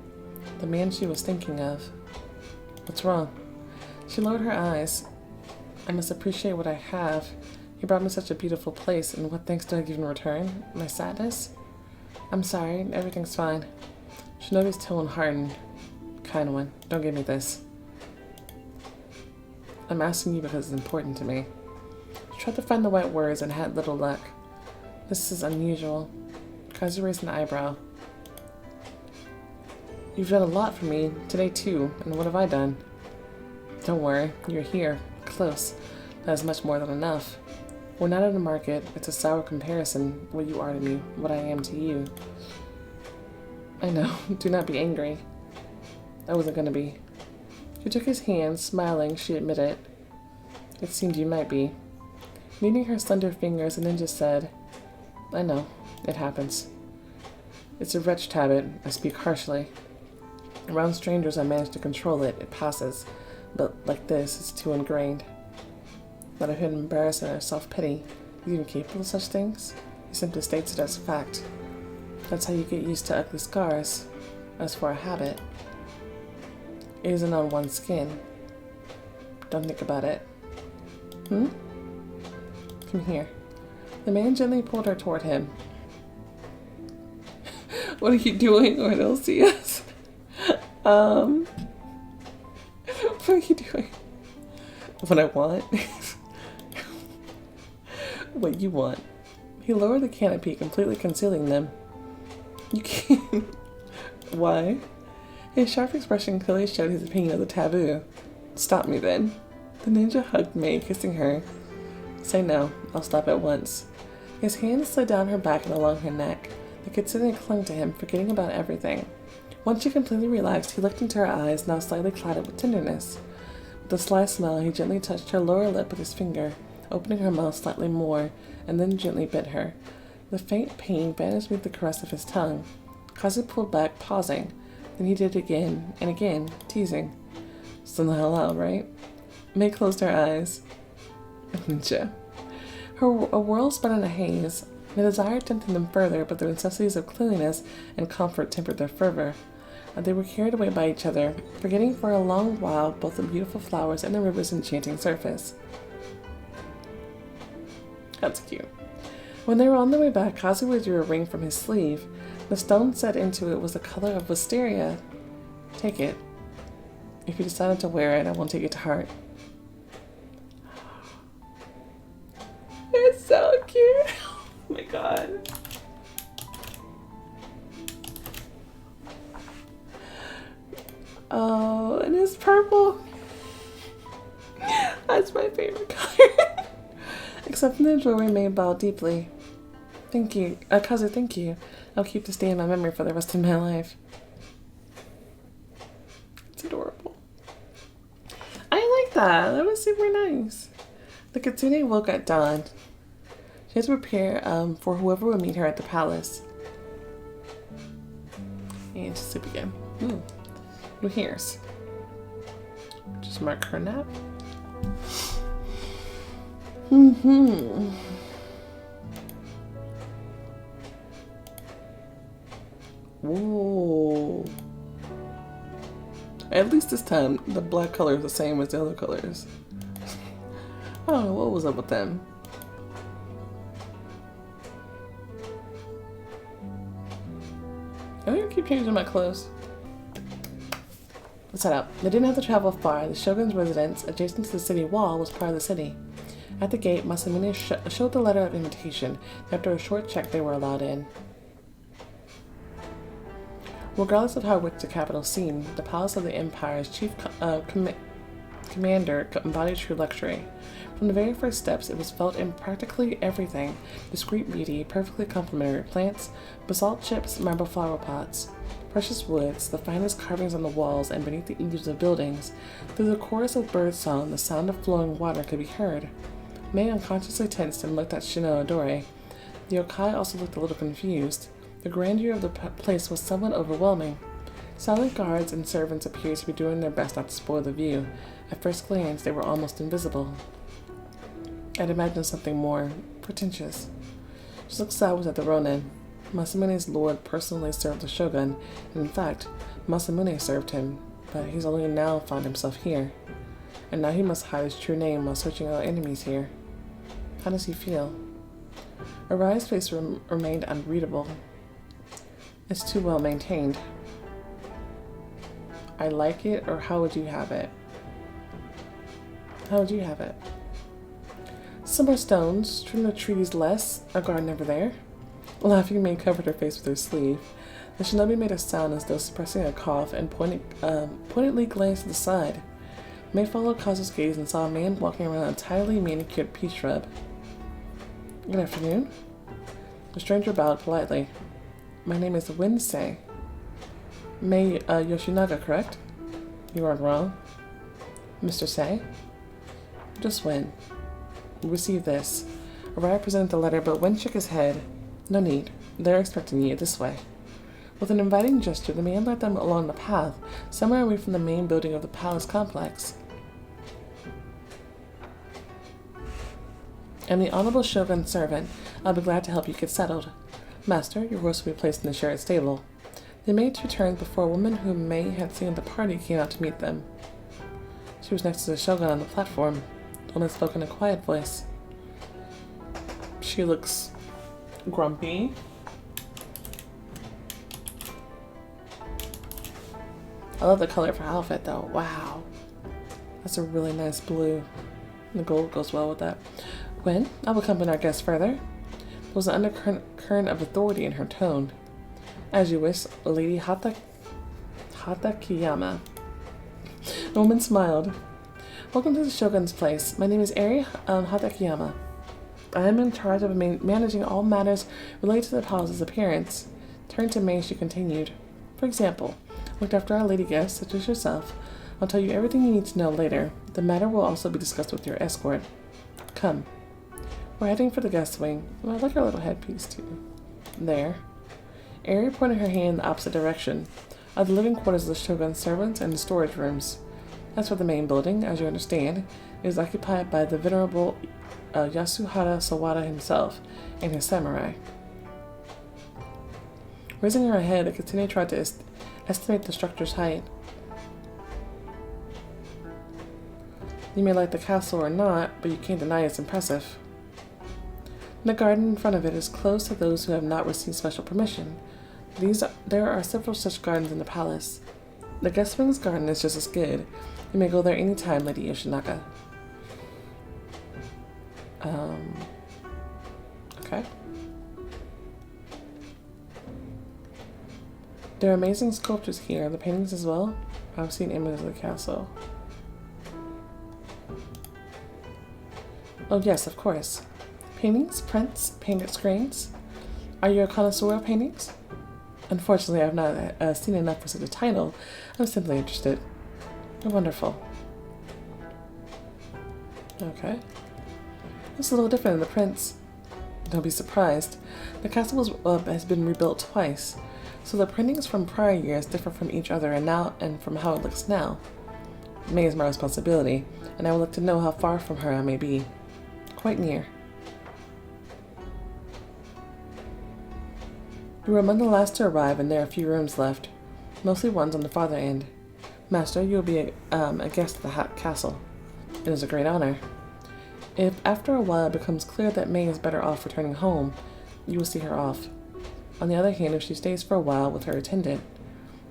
The man she was thinking of. What's wrong? She lowered her eyes. I must appreciate what I have. You brought me such a beautiful place, and what thanks do I give in return? My sadness? I'm sorry, everything's fine. Shinobi's tone hardened. Kind one, don't give me this. I'm asking you because it's important to me. She tried to find the right words and had little luck. This is unusual. Kazu raised an eyebrow. You've done a lot for me, today too, and what have I done? Don't worry, you're here, close. That is much more than enough. We're not in the market, it's a sour comparison, what you are to me, what I am to you. I know, do not be angry. I wasn't gonna be. She took his hand, smiling, she admitted. It seemed you might be. Kneading her slender fingers, and then just said, I know, it happens. It's a wretched habit, I speak harshly. Around strangers I manage to control it, it passes. But like this, it's too ingrained. Not a hidden embarrassment or self-pity. Is even capable of such things? He simply states it as a fact. That's how you get used to ugly scars. As for a habit, it isn't on one's skin. Don't think about it. Come here. The man gently pulled her toward him. What are you doing? Or they'll see us. What are you doing? What I want? What you want. He lowered the canopy, completely concealing them. You can't. Why? His sharp expression clearly showed his opinion of the taboo. Stop me then. The ninja hugged May, kissing her. Say no, I'll stop at once. His hand slid down her back and along her neck. The kitsune clung to him, forgetting about everything. Once she completely relaxed, he looked into her eyes, now slightly clouded with tenderness. With a sly smile, he gently touched her lower lip with his finger, opening her mouth slightly more, and then gently bit her. The faint pain vanished beneath the caress of his tongue. Kazu pulled back, pausing. Then he did it again, and again, teasing. Still the hell out, right? May closed her eyes. Ninja. A whirl spun in a haze. The desire tempted them further, but the necessities of cleanliness and comfort tempered their fervor. They were carried away by each other, forgetting for a long while both the beautiful flowers and the river's enchanting surface. That's cute. When they were on their way back, Kazu withdrew a ring from his sleeve. The stone set into it was the color of wisteria. Take it. If you decided to wear it, I won't take it to heart. It's so cute. Oh my god. Oh, and it's purple. That's my favorite color. Except in the jewelry May bowed deeply. Thank you. Kazu, thank you. I'll keep this day in my memory for the rest of my life. It's adorable. I like that. That was super nice. The kitsune woke at dawn. She had to prepare for whoever would meet her at the palace. And to sleep again. New hairs. Just mark her nap. Whoa. At least this time, the black color is the same as the other colors. I don't know what was up with them. I'm gonna keep changing my clothes. Let's head out. They didn't have to travel far. The shogun's residence, adjacent to the city wall, was part of the city. At the gate, Masamune showed the letter of invitation. After a short check, they were allowed in. Regardless of how rich the capital seemed, the palace of the empire's chief commander embodied true luxury. From the very first steps, it was felt in practically everything: discreet beauty, perfectly complementary plants, basalt chips, marble flower pots, precious woods, the finest carvings on the walls and beneath the eaves of buildings. Through the chorus of birdsong, the sound of flowing water could be heard. May unconsciously tensed and looked at shino-odori. The yokai also looked a little confused. The grandeur of the place was somewhat overwhelming. Silent guards and servants appeared to be doing their best not to spoil the view. At first glance, they were almost invisible. I'd imagined something more pretentious. She looked sideways at the ronin. Masamune's lord personally served the shogun, and in fact, Masamune served him, but he's only now found himself here. And now he must hide his true name while searching out enemies here. How does he feel? Arai's face remained unreadable. It's too well maintained. I like it, or how would you have it? How would you have it? Some more stones, trim the trees less, a garden over there. Laughing, May covered her face with her sleeve. The shinobi made a sound as though suppressing a cough and pointedly glanced to the side. May followed Kazu's gaze and saw a man walking around a tidily manicured peach shrub. Good afternoon. The stranger bowed politely. My name is Winsei. Mei Yoshinaga, correct? You aren't wrong. Mr. Sei? Just when? Receive this. Araya presented the letter, but Wen shook his head. No need. They're expecting you this way. With an inviting gesture, the man led them along the path, somewhere away from the main building of the palace complex. I'm the Honorable Shogun's servant. I'll be glad to help you get settled. Master, your horse will be placed in the shared stable. They made two turns before a woman whom Mei had seen at the party came out to meet them. She was next to the Shogun on the platform. The woman spoke in a quiet voice. She looks grumpy. I love the color of her outfit though. Wow. That's a really nice blue. The gold goes well with that. When? I will accompany our guest further. There was an undercurrent of authority in her tone. As you wish, Lady Hatakiyama. The woman smiled. Welcome to the Shogun's place. My name is Eri Hatakiyama. I am in charge of managing all matters related to the palace's appearance. Turning to Mei, she continued. For example, looked after our lady guests, such as yourself. I'll tell you everything you need to know later. The matter will also be discussed with your escort. Come. We're heading for the guest wing. Well, I like her little headpiece, too. There. Eri pointed her hand in the opposite direction. Are the living quarters of the Shogun's servants and the storage rooms. As for the main building, as you understand, it is occupied by the venerable Yasuhara Sawada himself and his samurai. Raising her head, the Kitsune tried to estimate the structure's height. You may like the castle or not, but you can't deny it's impressive. The garden in front of it is closed to those who have not received special permission. There are several such gardens in the palace. The guest wing's garden is just as good. You may go there any time, Lady Yoshinaga. Okay. There are amazing sculptures here. The paintings as well. I've seen images of the castle. Oh yes, of course. Paintings, prints, painted screens. Are you a connoisseur of paintings? Unfortunately, I've not seen enough for such a title. I'm simply interested. Oh, wonderful. Okay. It's a little different than the prints. Don't be surprised. The castle has been rebuilt twice, so the printings from prior years differ from each other and from how it looks now. Mei is my responsibility, and I would like to know how far from her I may be. Quite near. We were among the last to arrive, and there are a few rooms left, mostly ones on the farther end. Master, you will be a guest at the castle. It is a great honor. If after a while it becomes clear that Mei is better off returning home, you will see her off. On the other hand, if she stays for a while with her attendant,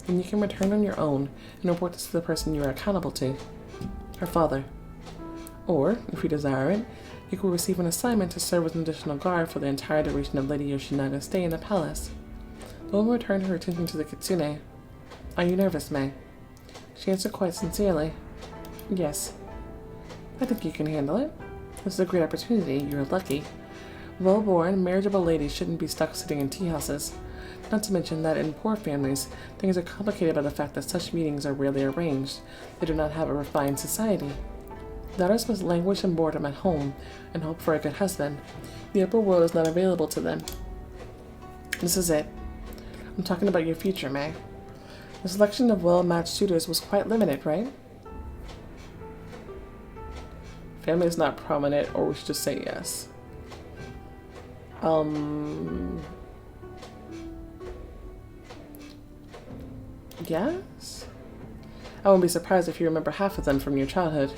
then you can return on your own and report this to the person you are accountable to, her father. Or, if you desire it, you will receive an assignment to serve as an additional guard for the entire duration of Lady Yoshinaga's stay in the palace. The woman returned her attention to the Kitsune. Are you nervous, Mei? She answered quite sincerely. Yes. I think you can handle it. This is a great opportunity. You are lucky. Well-born, marriageable ladies shouldn't be stuck sitting in tea houses. Not to mention that in poor families, things are complicated by the fact that such meetings are rarely arranged. They do not have a refined society. Daughters must languish in boredom at home and hope for a good husband. The upper world is not available to them. This is it. I'm talking about your future, Mei. The selection of well-matched suitors was quite limited, right? Family is not prominent, or we should just say yes. Yes? I won't be surprised if you remember half of them from your childhood.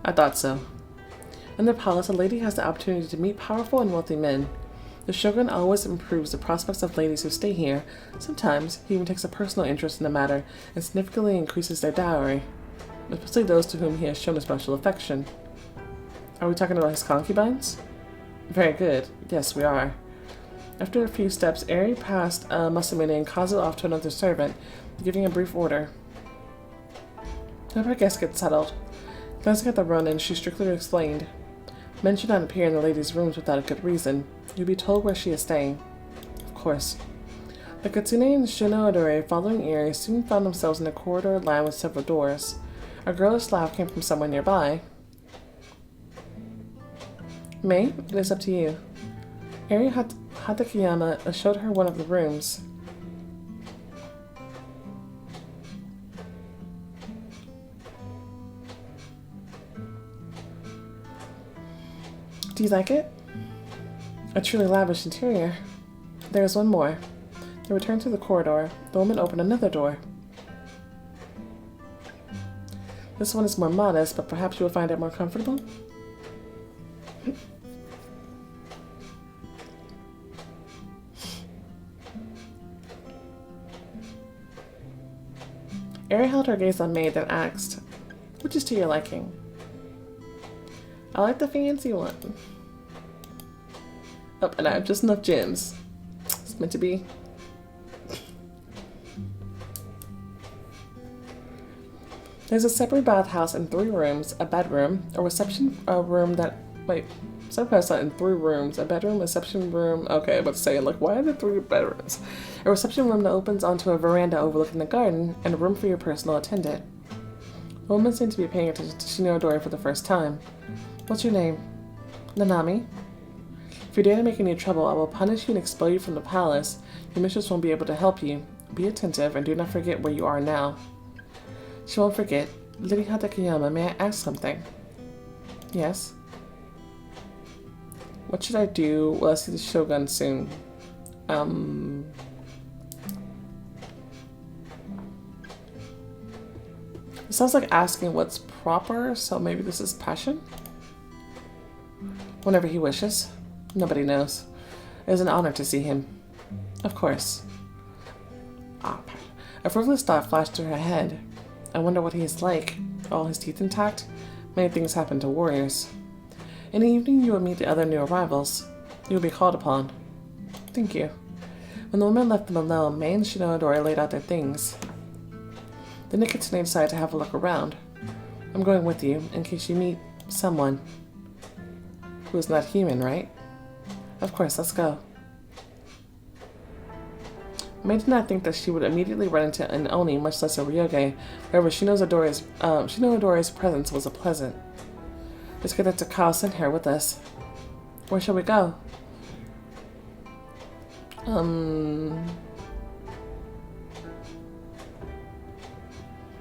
I thought so. In the palace, a lady has the opportunity to meet powerful and wealthy men. The shogun always improves the prospects of ladies who stay here. Sometimes, he even takes a personal interest in the matter and significantly increases their dowry, especially those to whom he has shown a special affection. Are we talking about his concubines? Very good. Yes, we are. After a few steps, Eri passed Masamune and Kazu off to another servant, giving a brief order. Have her guest get settled. Glancing at the run-in, she strictly explained. Men should not appear in the ladies' rooms without a good reason. You'll be told where she is staying. Of course. The Kitsune and shino-odori, following Eri, soon found themselves in a corridor lined with several doors. A girlish laugh came from somewhere nearby. May, it is up to you. Eri Hatakeyama showed her one of the rooms. Do you like it? A truly lavish interior. There is one more. They returned to the corridor. The woman opened another door. This one is more modest, but perhaps you will find it more comfortable? Eri held her gaze on May, then asked, "Which is to your liking?" "I like the fancy one." Oh, and I have just enough gems. It's meant to be. There's a separate bathhouse and 3 rooms, a bedroom, a reception room that... Wait, separate in 3 rooms, a bedroom, reception room... Okay, but saying, like, why are there 3 bedrooms? A reception room that opens onto a veranda overlooking the garden, and a room for your personal attendant. The woman seemed to be paying attention to shino-odori for the first time. "What's your name?" "Nanami." "If you dare to make any trouble, I will punish you and expel you from the palace. Your mistress won't be able to help you. Be attentive and do not forget where you are now." "She won't forget. Lady Hatakeyama, may I ask something?" "Yes." "What should I do? Well, I see the Shogun soon. It sounds like asking what's proper, so maybe this is passion? Whenever he wishes. Nobody knows. It is an honor to see him. Of course. A frivolous thought flashed through her head. I wonder what he is like. All his teeth intact? Many things happen to warriors. In the evening you will meet the other new arrivals. You will be called upon. Thank you. When the woman left them alone, May and shino-odori laid out their things. Then the kitsune decided to have a look around. I'm going with you, in case you meet someone who is not human, right? Of course, let's go. May did not think that she would immediately run into an Oni, much less a Ryoge. However, shino-odori's presence was pleasant. It's good that Takao sent her with us. Where shall we go?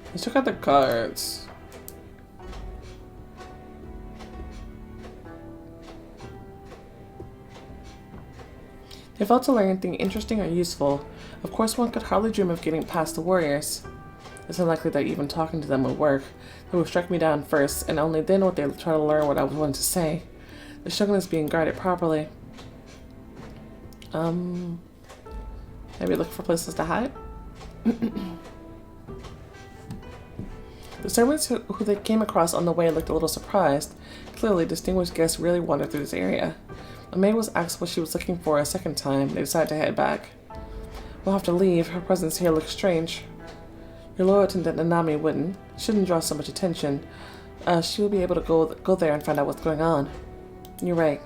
Let's check out the cards. They failed to learn anything interesting or useful. Of course, one could hardly dream of getting past the warriors. It's unlikely that even talking to them would work. They would strike me down first, and only then would they try to learn what I was wanting to say. The Shogun is being guarded properly. Maybe look for places to hide? The servants who they came across on the way looked a little surprised. Clearly, distinguished guests really wandered through this area. When May was asked what she was looking for a second time, they decided to head back. We'll have to leave. Her presence here looks strange. Your loyal attendant Nanami wouldn't. Shouldn't draw so much attention. She will be able to go there and find out what's going on. You're right.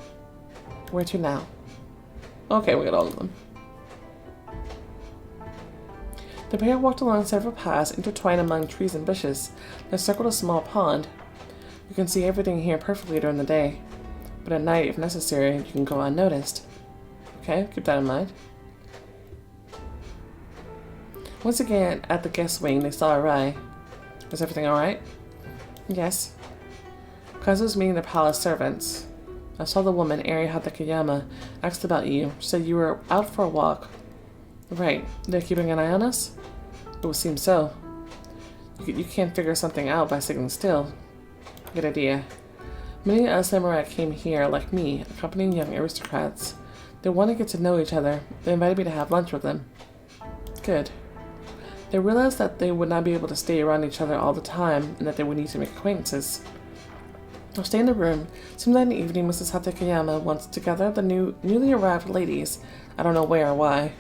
Where to now? Okay, we got all of them. The pair walked along several paths intertwined among trees and bushes. They circled a small pond. You can see everything here perfectly during the day. But at night, if necessary, you can go unnoticed. Okay, keep that in mind. Once again, at the guest wing, they saw Arai. Is everything alright? Yes. Kazu's meeting the palace servants. I saw the woman, Eri Hatakeyama, asked about you. She said you were out for a walk. Right. They're keeping an eye on us? It would seem so. You can't figure something out by sitting still. Good idea. Many samurai came here, like me, accompanying young aristocrats. They want to get to know each other. They invited me to have lunch with them. Good. They realized that they would not be able to stay around each other all the time, and that they would need to make acquaintances. I'll stay in the room. Sometime in the evening, Mrs. Hatakeyama wants to gather the newly arrived ladies. I don't know where or why.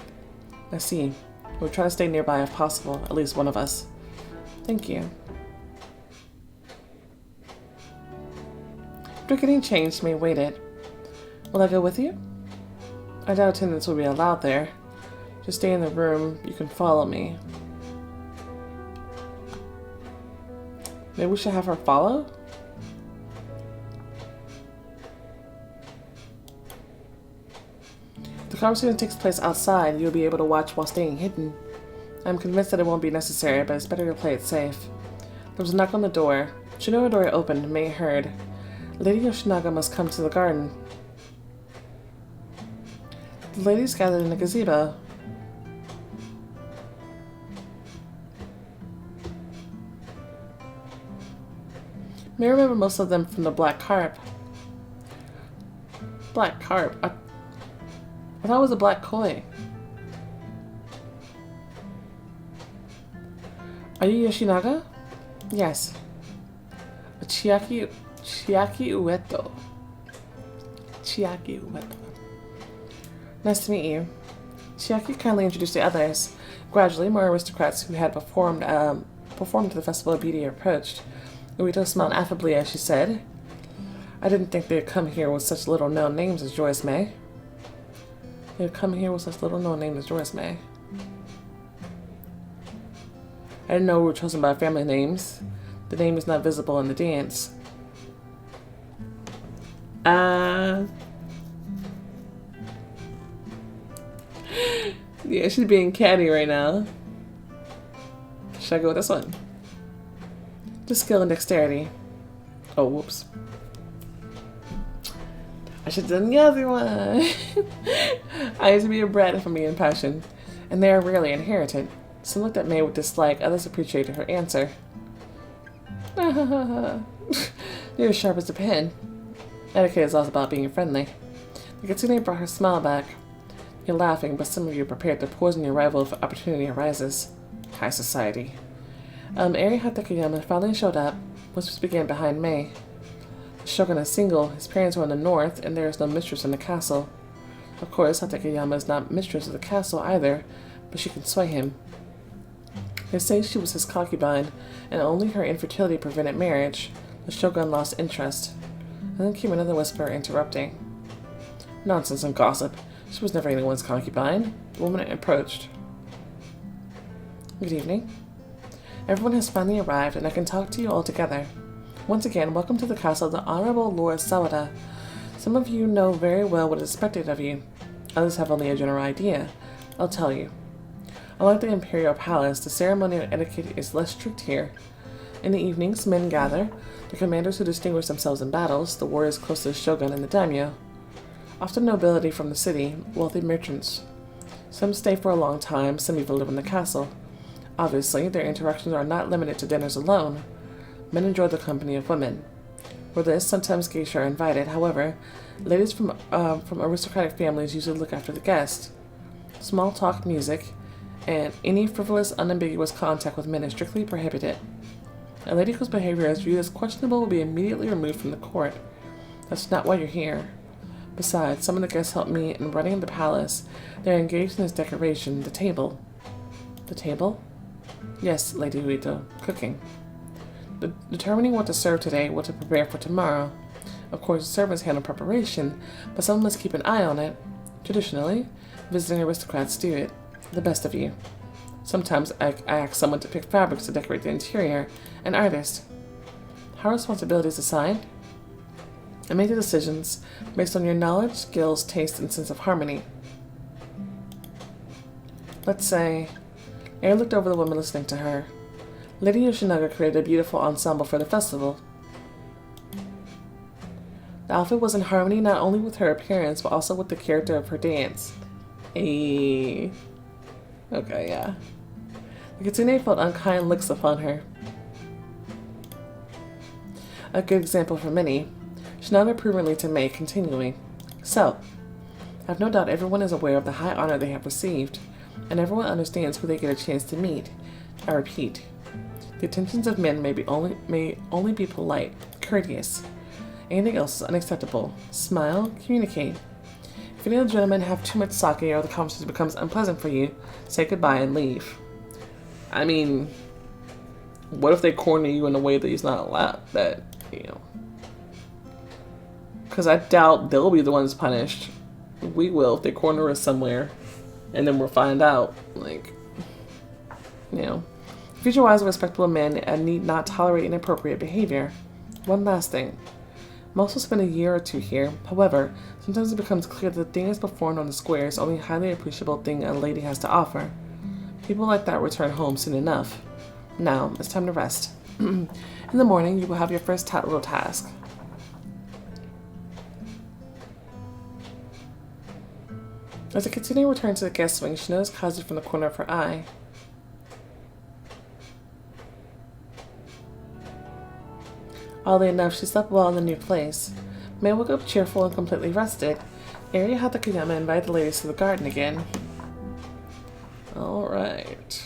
I see. We'll try to stay nearby if possible, at least one of us. Thank you. After getting changed, May waited. Will I go with you? I doubt attendance will be allowed there. Just stay in the room. You can follow me. Maybe we should have her follow? The conversation takes place outside. You'll be able to watch while staying hidden. I'm convinced that it won't be necessary, but it's better to play it safe. There was a knock on the door. Shino-odori opened. May heard. Lady Yoshinaga must come to the garden. The ladies gathered in the gazebo. May remember most of them from the Black Carp. Black Carp? I thought it was a black koi. Are you Yoshinaga? Yes. Chiaki Ueto. Chiaki Ueto. Nice to meet you. Chiaki kindly introduced the others. Gradually, more aristocrats who had performed at the Festival of Beauty approached. Ueto smiled affably as she said, I didn't think they'd come here with such little-known names as Joyce May. They'd come here with such little-known names as Joyce May. I didn't know we were chosen by family names. The name is not visible in the dance. Yeah, she's being catty right now. Should I go with this one? Just skill and dexterity. Oh, whoops. I should have done the other one. I used to be a brat if I'm being impassioned, and they are rarely inherited. Some looked at May with dislike, others appreciated her answer. You're as sharp as a pin. Etiquette is all about being friendly. The kitsune brought her smile back. You're laughing, but some of you are prepared to poison your rival if opportunity arises. High society. Eri Hatakeyama finally showed up. Whispers began behind May. The shogun is single, his parents are in the north, and there is no mistress in the castle. Of course, Hatakeyama is not mistress of the castle either, but she can sway him. They say she was his concubine, and only her infertility prevented marriage. The shogun lost interest. And then came another whisper, interrupting. Nonsense and gossip. She was never anyone's concubine. The woman approached. Good evening. Everyone has finally arrived, and I can talk to you all together. Once again, welcome to the castle of the Honorable Lord Sawada. Some of you know very well what is expected of you. Others have only a general idea. I'll tell you. Unlike the Imperial Palace, the ceremonial etiquette is less strict here. In the evenings, men gather, the commanders who distinguish themselves in battles, the warriors close to the shogun and the daimyo. Often nobility from the city, wealthy merchants. Some stay for a long time, some even live in the castle. Obviously, their interactions are not limited to dinners alone. Men enjoy the company of women. For this, sometimes geisha are invited. However, ladies from aristocratic families usually look after the guests. Small talk, music, and any frivolous, unambiguous contact with men is strictly prohibited. A lady whose behavior is viewed as questionable will be immediately removed from the court. That's not why you're here. Besides, some of the guests help me in running the palace. They're engaged in its decoration, the table. The table? Yes, Lady Ueto, cooking. Determining what to serve today, what to prepare for tomorrow. Of course, the servants handle preparation, but someone must keep an eye on it. Traditionally, visiting aristocrats do it. The best of you. Sometimes I ask someone to pick fabrics to decorate the interior, an artist. How are responsibilities assigned? I make the decisions based on your knowledge, skills, taste, and sense of harmony. Let's say, Air looked over the woman listening to her. Lady Yoshinaga created a beautiful ensemble for the festival. The outfit was in harmony not only with her appearance, but also with the character of her dance. Okay, yeah. The kitsune felt unkind looks upon her. A good example for many. She nodded approvingly to May, continuing. So, I've no doubt everyone is aware of the high honor they have received, and everyone understands who they get a chance to meet. I repeat, the attentions of men may only be polite, courteous. Anything else is unacceptable. Smile, communicate. If any of the gentlemen have too much sake or the conversation becomes unpleasant for you, say goodbye and leave. I mean, what if they corner you in a way that he's not allowed? That, you know. Because I doubt they'll be the ones punished. We will if they corner us somewhere. And then we'll find out, like, you know. Future wise, respectable men need not tolerate inappropriate behavior. One last thing. I'm also spend a year or two here. However, sometimes it becomes clear that the thing is performed on the square is only a highly appreciable thing a lady has to offer. People like that return home soon enough. Now, it's time to rest. In the morning, you will have your first little task. As the Kitsune returns to the guest wing, she notices Kazu from the corner of her eye. Oddly enough, she slept well in the new place. May woke up cheerful and completely rested. Eri Hatakayama invited the ladies to the garden again. Alright.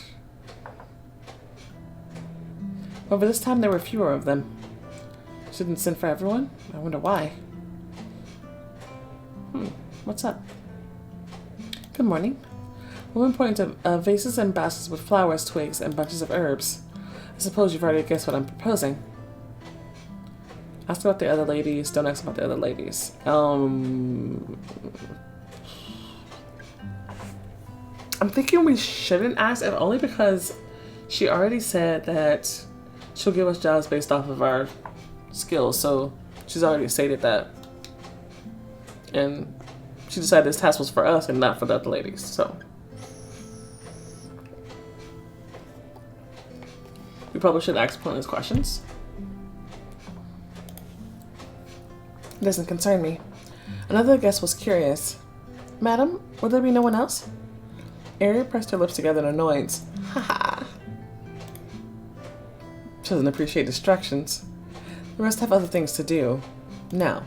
However, this time there were fewer of them. She didn't send for everyone? I wonder why. What's up? Good morning. Woman pointed to vases and baskets with flowers, twigs, and bunches of herbs. I suppose you've already guessed what I'm proposing. Ask about the other ladies. Don't ask about the other ladies. I'm thinking we shouldn't ask, if only because she already said that she'll give us jobs based off of our skills. So she's already stated that. And she decided this task was for us and not for the other ladies. So we probably should ask pointless questions. It doesn't concern me. Another guest was curious. Madam, will there be no one else? Eri pressed her lips together in annoyance. Haha. She doesn't appreciate distractions. The rest have other things to do. Now,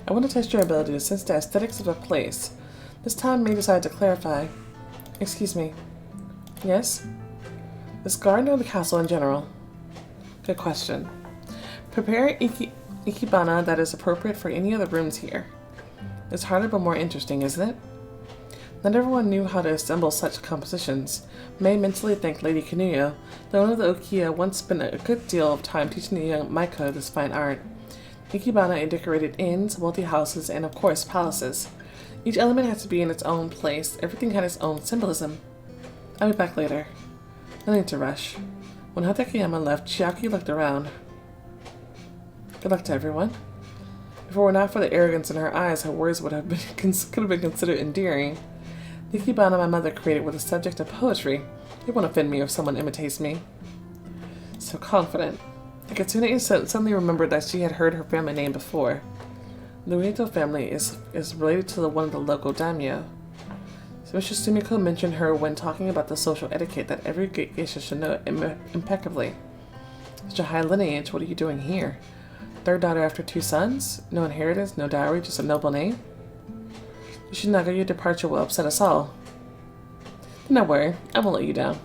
I want to test your ability to sense the aesthetics of a place. This time May decided to clarify. Excuse me. Yes? This garden or the castle in general? Good question. Prepare Ikebana that is appropriate for any of the rooms here. It's harder but more interesting, isn't it? Not everyone knew how to assemble such compositions. May mentally thanked Lady Kanuya. The owner of the Okiya once spent a good deal of time teaching the young Maiko this fine art. Ikebana decorated inns, wealthy houses, and of course palaces. Each element had to be in its own place. Everything had its own symbolism. I'll be back later. No need to rush. When Hatakayama left, Chiaki looked around. Good luck to everyone. If it were not for the arrogance in her eyes, her words could have been considered endearing. The Ikebana my mother created with the subject of poetry. It won't offend me if someone imitates me. So confident. The Kitsune suddenly remembered that she had heard her family name before. The Ueto family is related to one of the local daimyo. So Mr. Sumiko mentioned her when talking about the social etiquette that every geisha should know impeccably. Such a high lineage, what are you doing here? Third daughter after 2 sons? No inheritance, no dowry, just a noble name? Yoshinaga, your departure will upset us all. Do not worry, I won't let you down.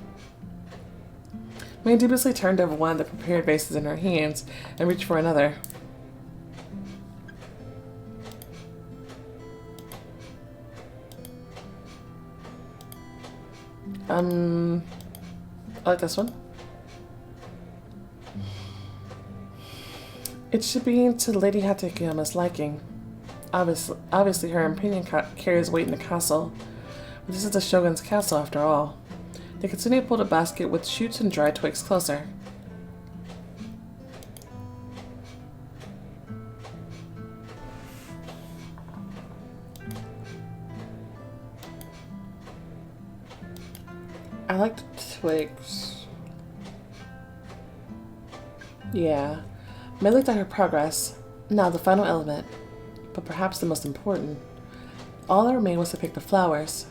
May dubiously turned over one of the prepared vases in her hands and reached for another. I like this one. It should be to Lady Hatakayama's liking. Obviously her opinion carries weight in the castle. But this is the Shogun's castle after all. The Kitsune pulled a basket with shoots and dried twigs closer. I like the twigs. Yeah. May looked at her progress. Now the final element, but perhaps the most important. All that remained was to pick the flowers.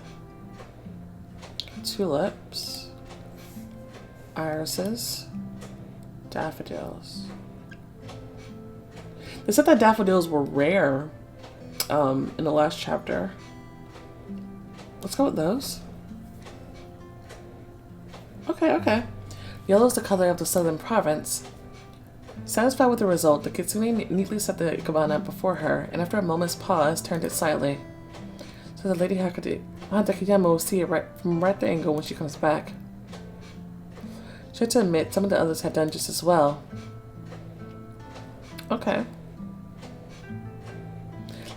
Tulips, irises, daffodils. They said that daffodils were rare in the last chapter. Let's go with those. Okay. Yellow is the color of the southern province. Satisfied with the result, the Kitsune neatly set the ikebana before her, and after a moment's pause, turned it slightly. So the Lady Hatakayama will see it from right the angle when she comes back. She had to admit some of the others had done just as well. Okay.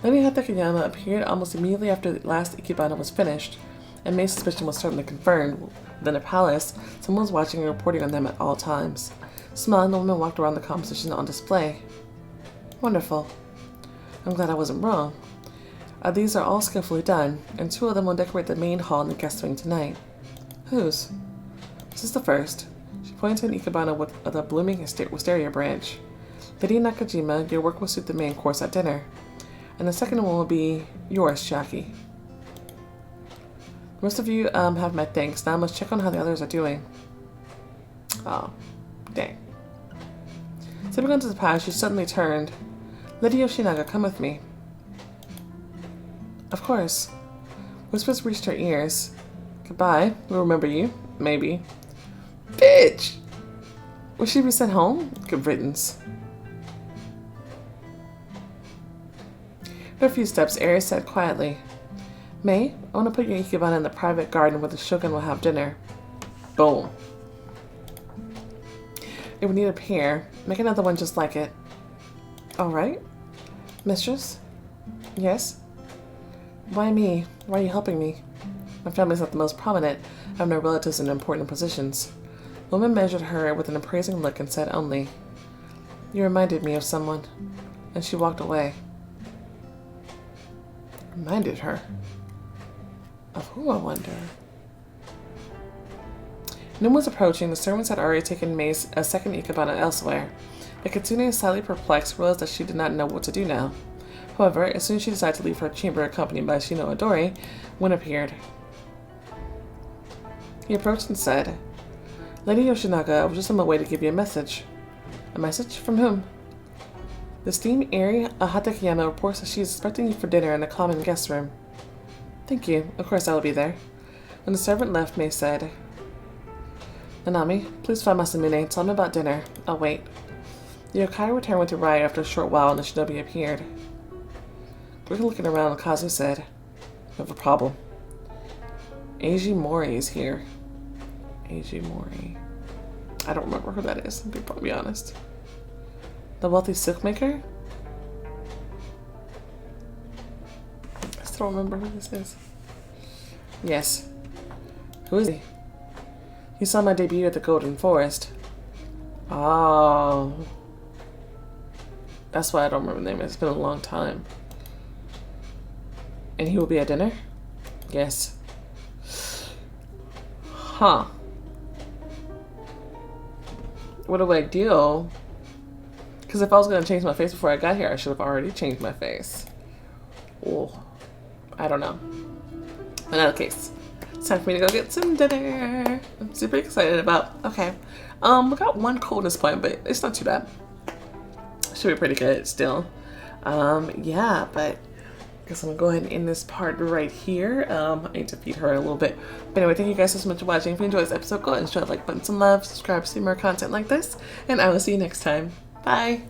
Lady Hatakayama appeared almost immediately after the last ikebana was finished. and May's suspicion was certainly confirmed. Within the palace, someone was watching and reporting on them at all times. Smiling, the woman walked around the composition on display. Wonderful. I'm glad I wasn't wrong. These are all skillfully done, and 2 of them will decorate the main hall and the guest wing tonight. Whose? This is the first. She pointed to an ikebana with the blooming wisteria branch. Lady Nakajima, your work will suit the main course at dinner. And the second one will be yours, Chiaki. Most of you have my thanks. Now I must check on how the others are doing. Oh, dang. Stepping onto the path, she suddenly turned. Lady Yoshinaga, come with me. Of course. Whispers reached her ears. Goodbye. We'll remember you. Maybe. Bitch! Will she be sent home? Good riddance. After a few steps, Aries said quietly, May, I want to put your ikebana in the private garden where the shogun will have dinner. Boom. It would need a pair. Make another one just like it. Alright. Mistress? Yes? Why me? Why are you helping me? My family's not the most prominent. I have no relatives in important positions. The woman measured her with an appraising look and said only, You reminded me of someone. And she walked away. Reminded her? Of who, I wonder? Noon was approaching. The servants had already taken May's second ikebana elsewhere. But Kitsune, slightly perplexed, realized that she did not know what to do now. However, as soon as she decided to leave her chamber accompanied by shino-odori, Win appeared. He approached and said, Lady Yoshinaga, I was just on my way to give you a message. A message? From whom? The esteemed Eri Hatakeyama reports that she is expecting you for dinner in the common guest room. Thank you. Of course I will be there. When the servant left, May said, Nanami, please find Masamune. Tell him about dinner. I'll wait. The yokai returned with the riot after a short while and the shinobi appeared. Quickly looking around, Kazu said, We have a problem. Eiji Mori is here. Eiji Mori. I don't remember who that is, to be honest. The wealthy silk maker? I still don't remember who this is. Yes. Who is he? He saw my debut at the Golden Forest. Oh. That's why I don't remember the name. It's been a long time. And he will be at dinner? Yes. Huh. What do I do? Because if I was going to change my face before I got here, I should have already changed my face. Oh, I don't know. In any case, it's time for me to go get some dinner. I'm super excited about. Okay. We got one coldness point, but it's not too bad. Should be pretty good still. Yeah, but I guess I'm gonna go ahead and end this part right here. I need to feed her a little bit. But anyway, thank you guys so much for watching. If you enjoyed this episode, go ahead and show the like button some love, subscribe to see more content like this, and I will see you next time. Bye!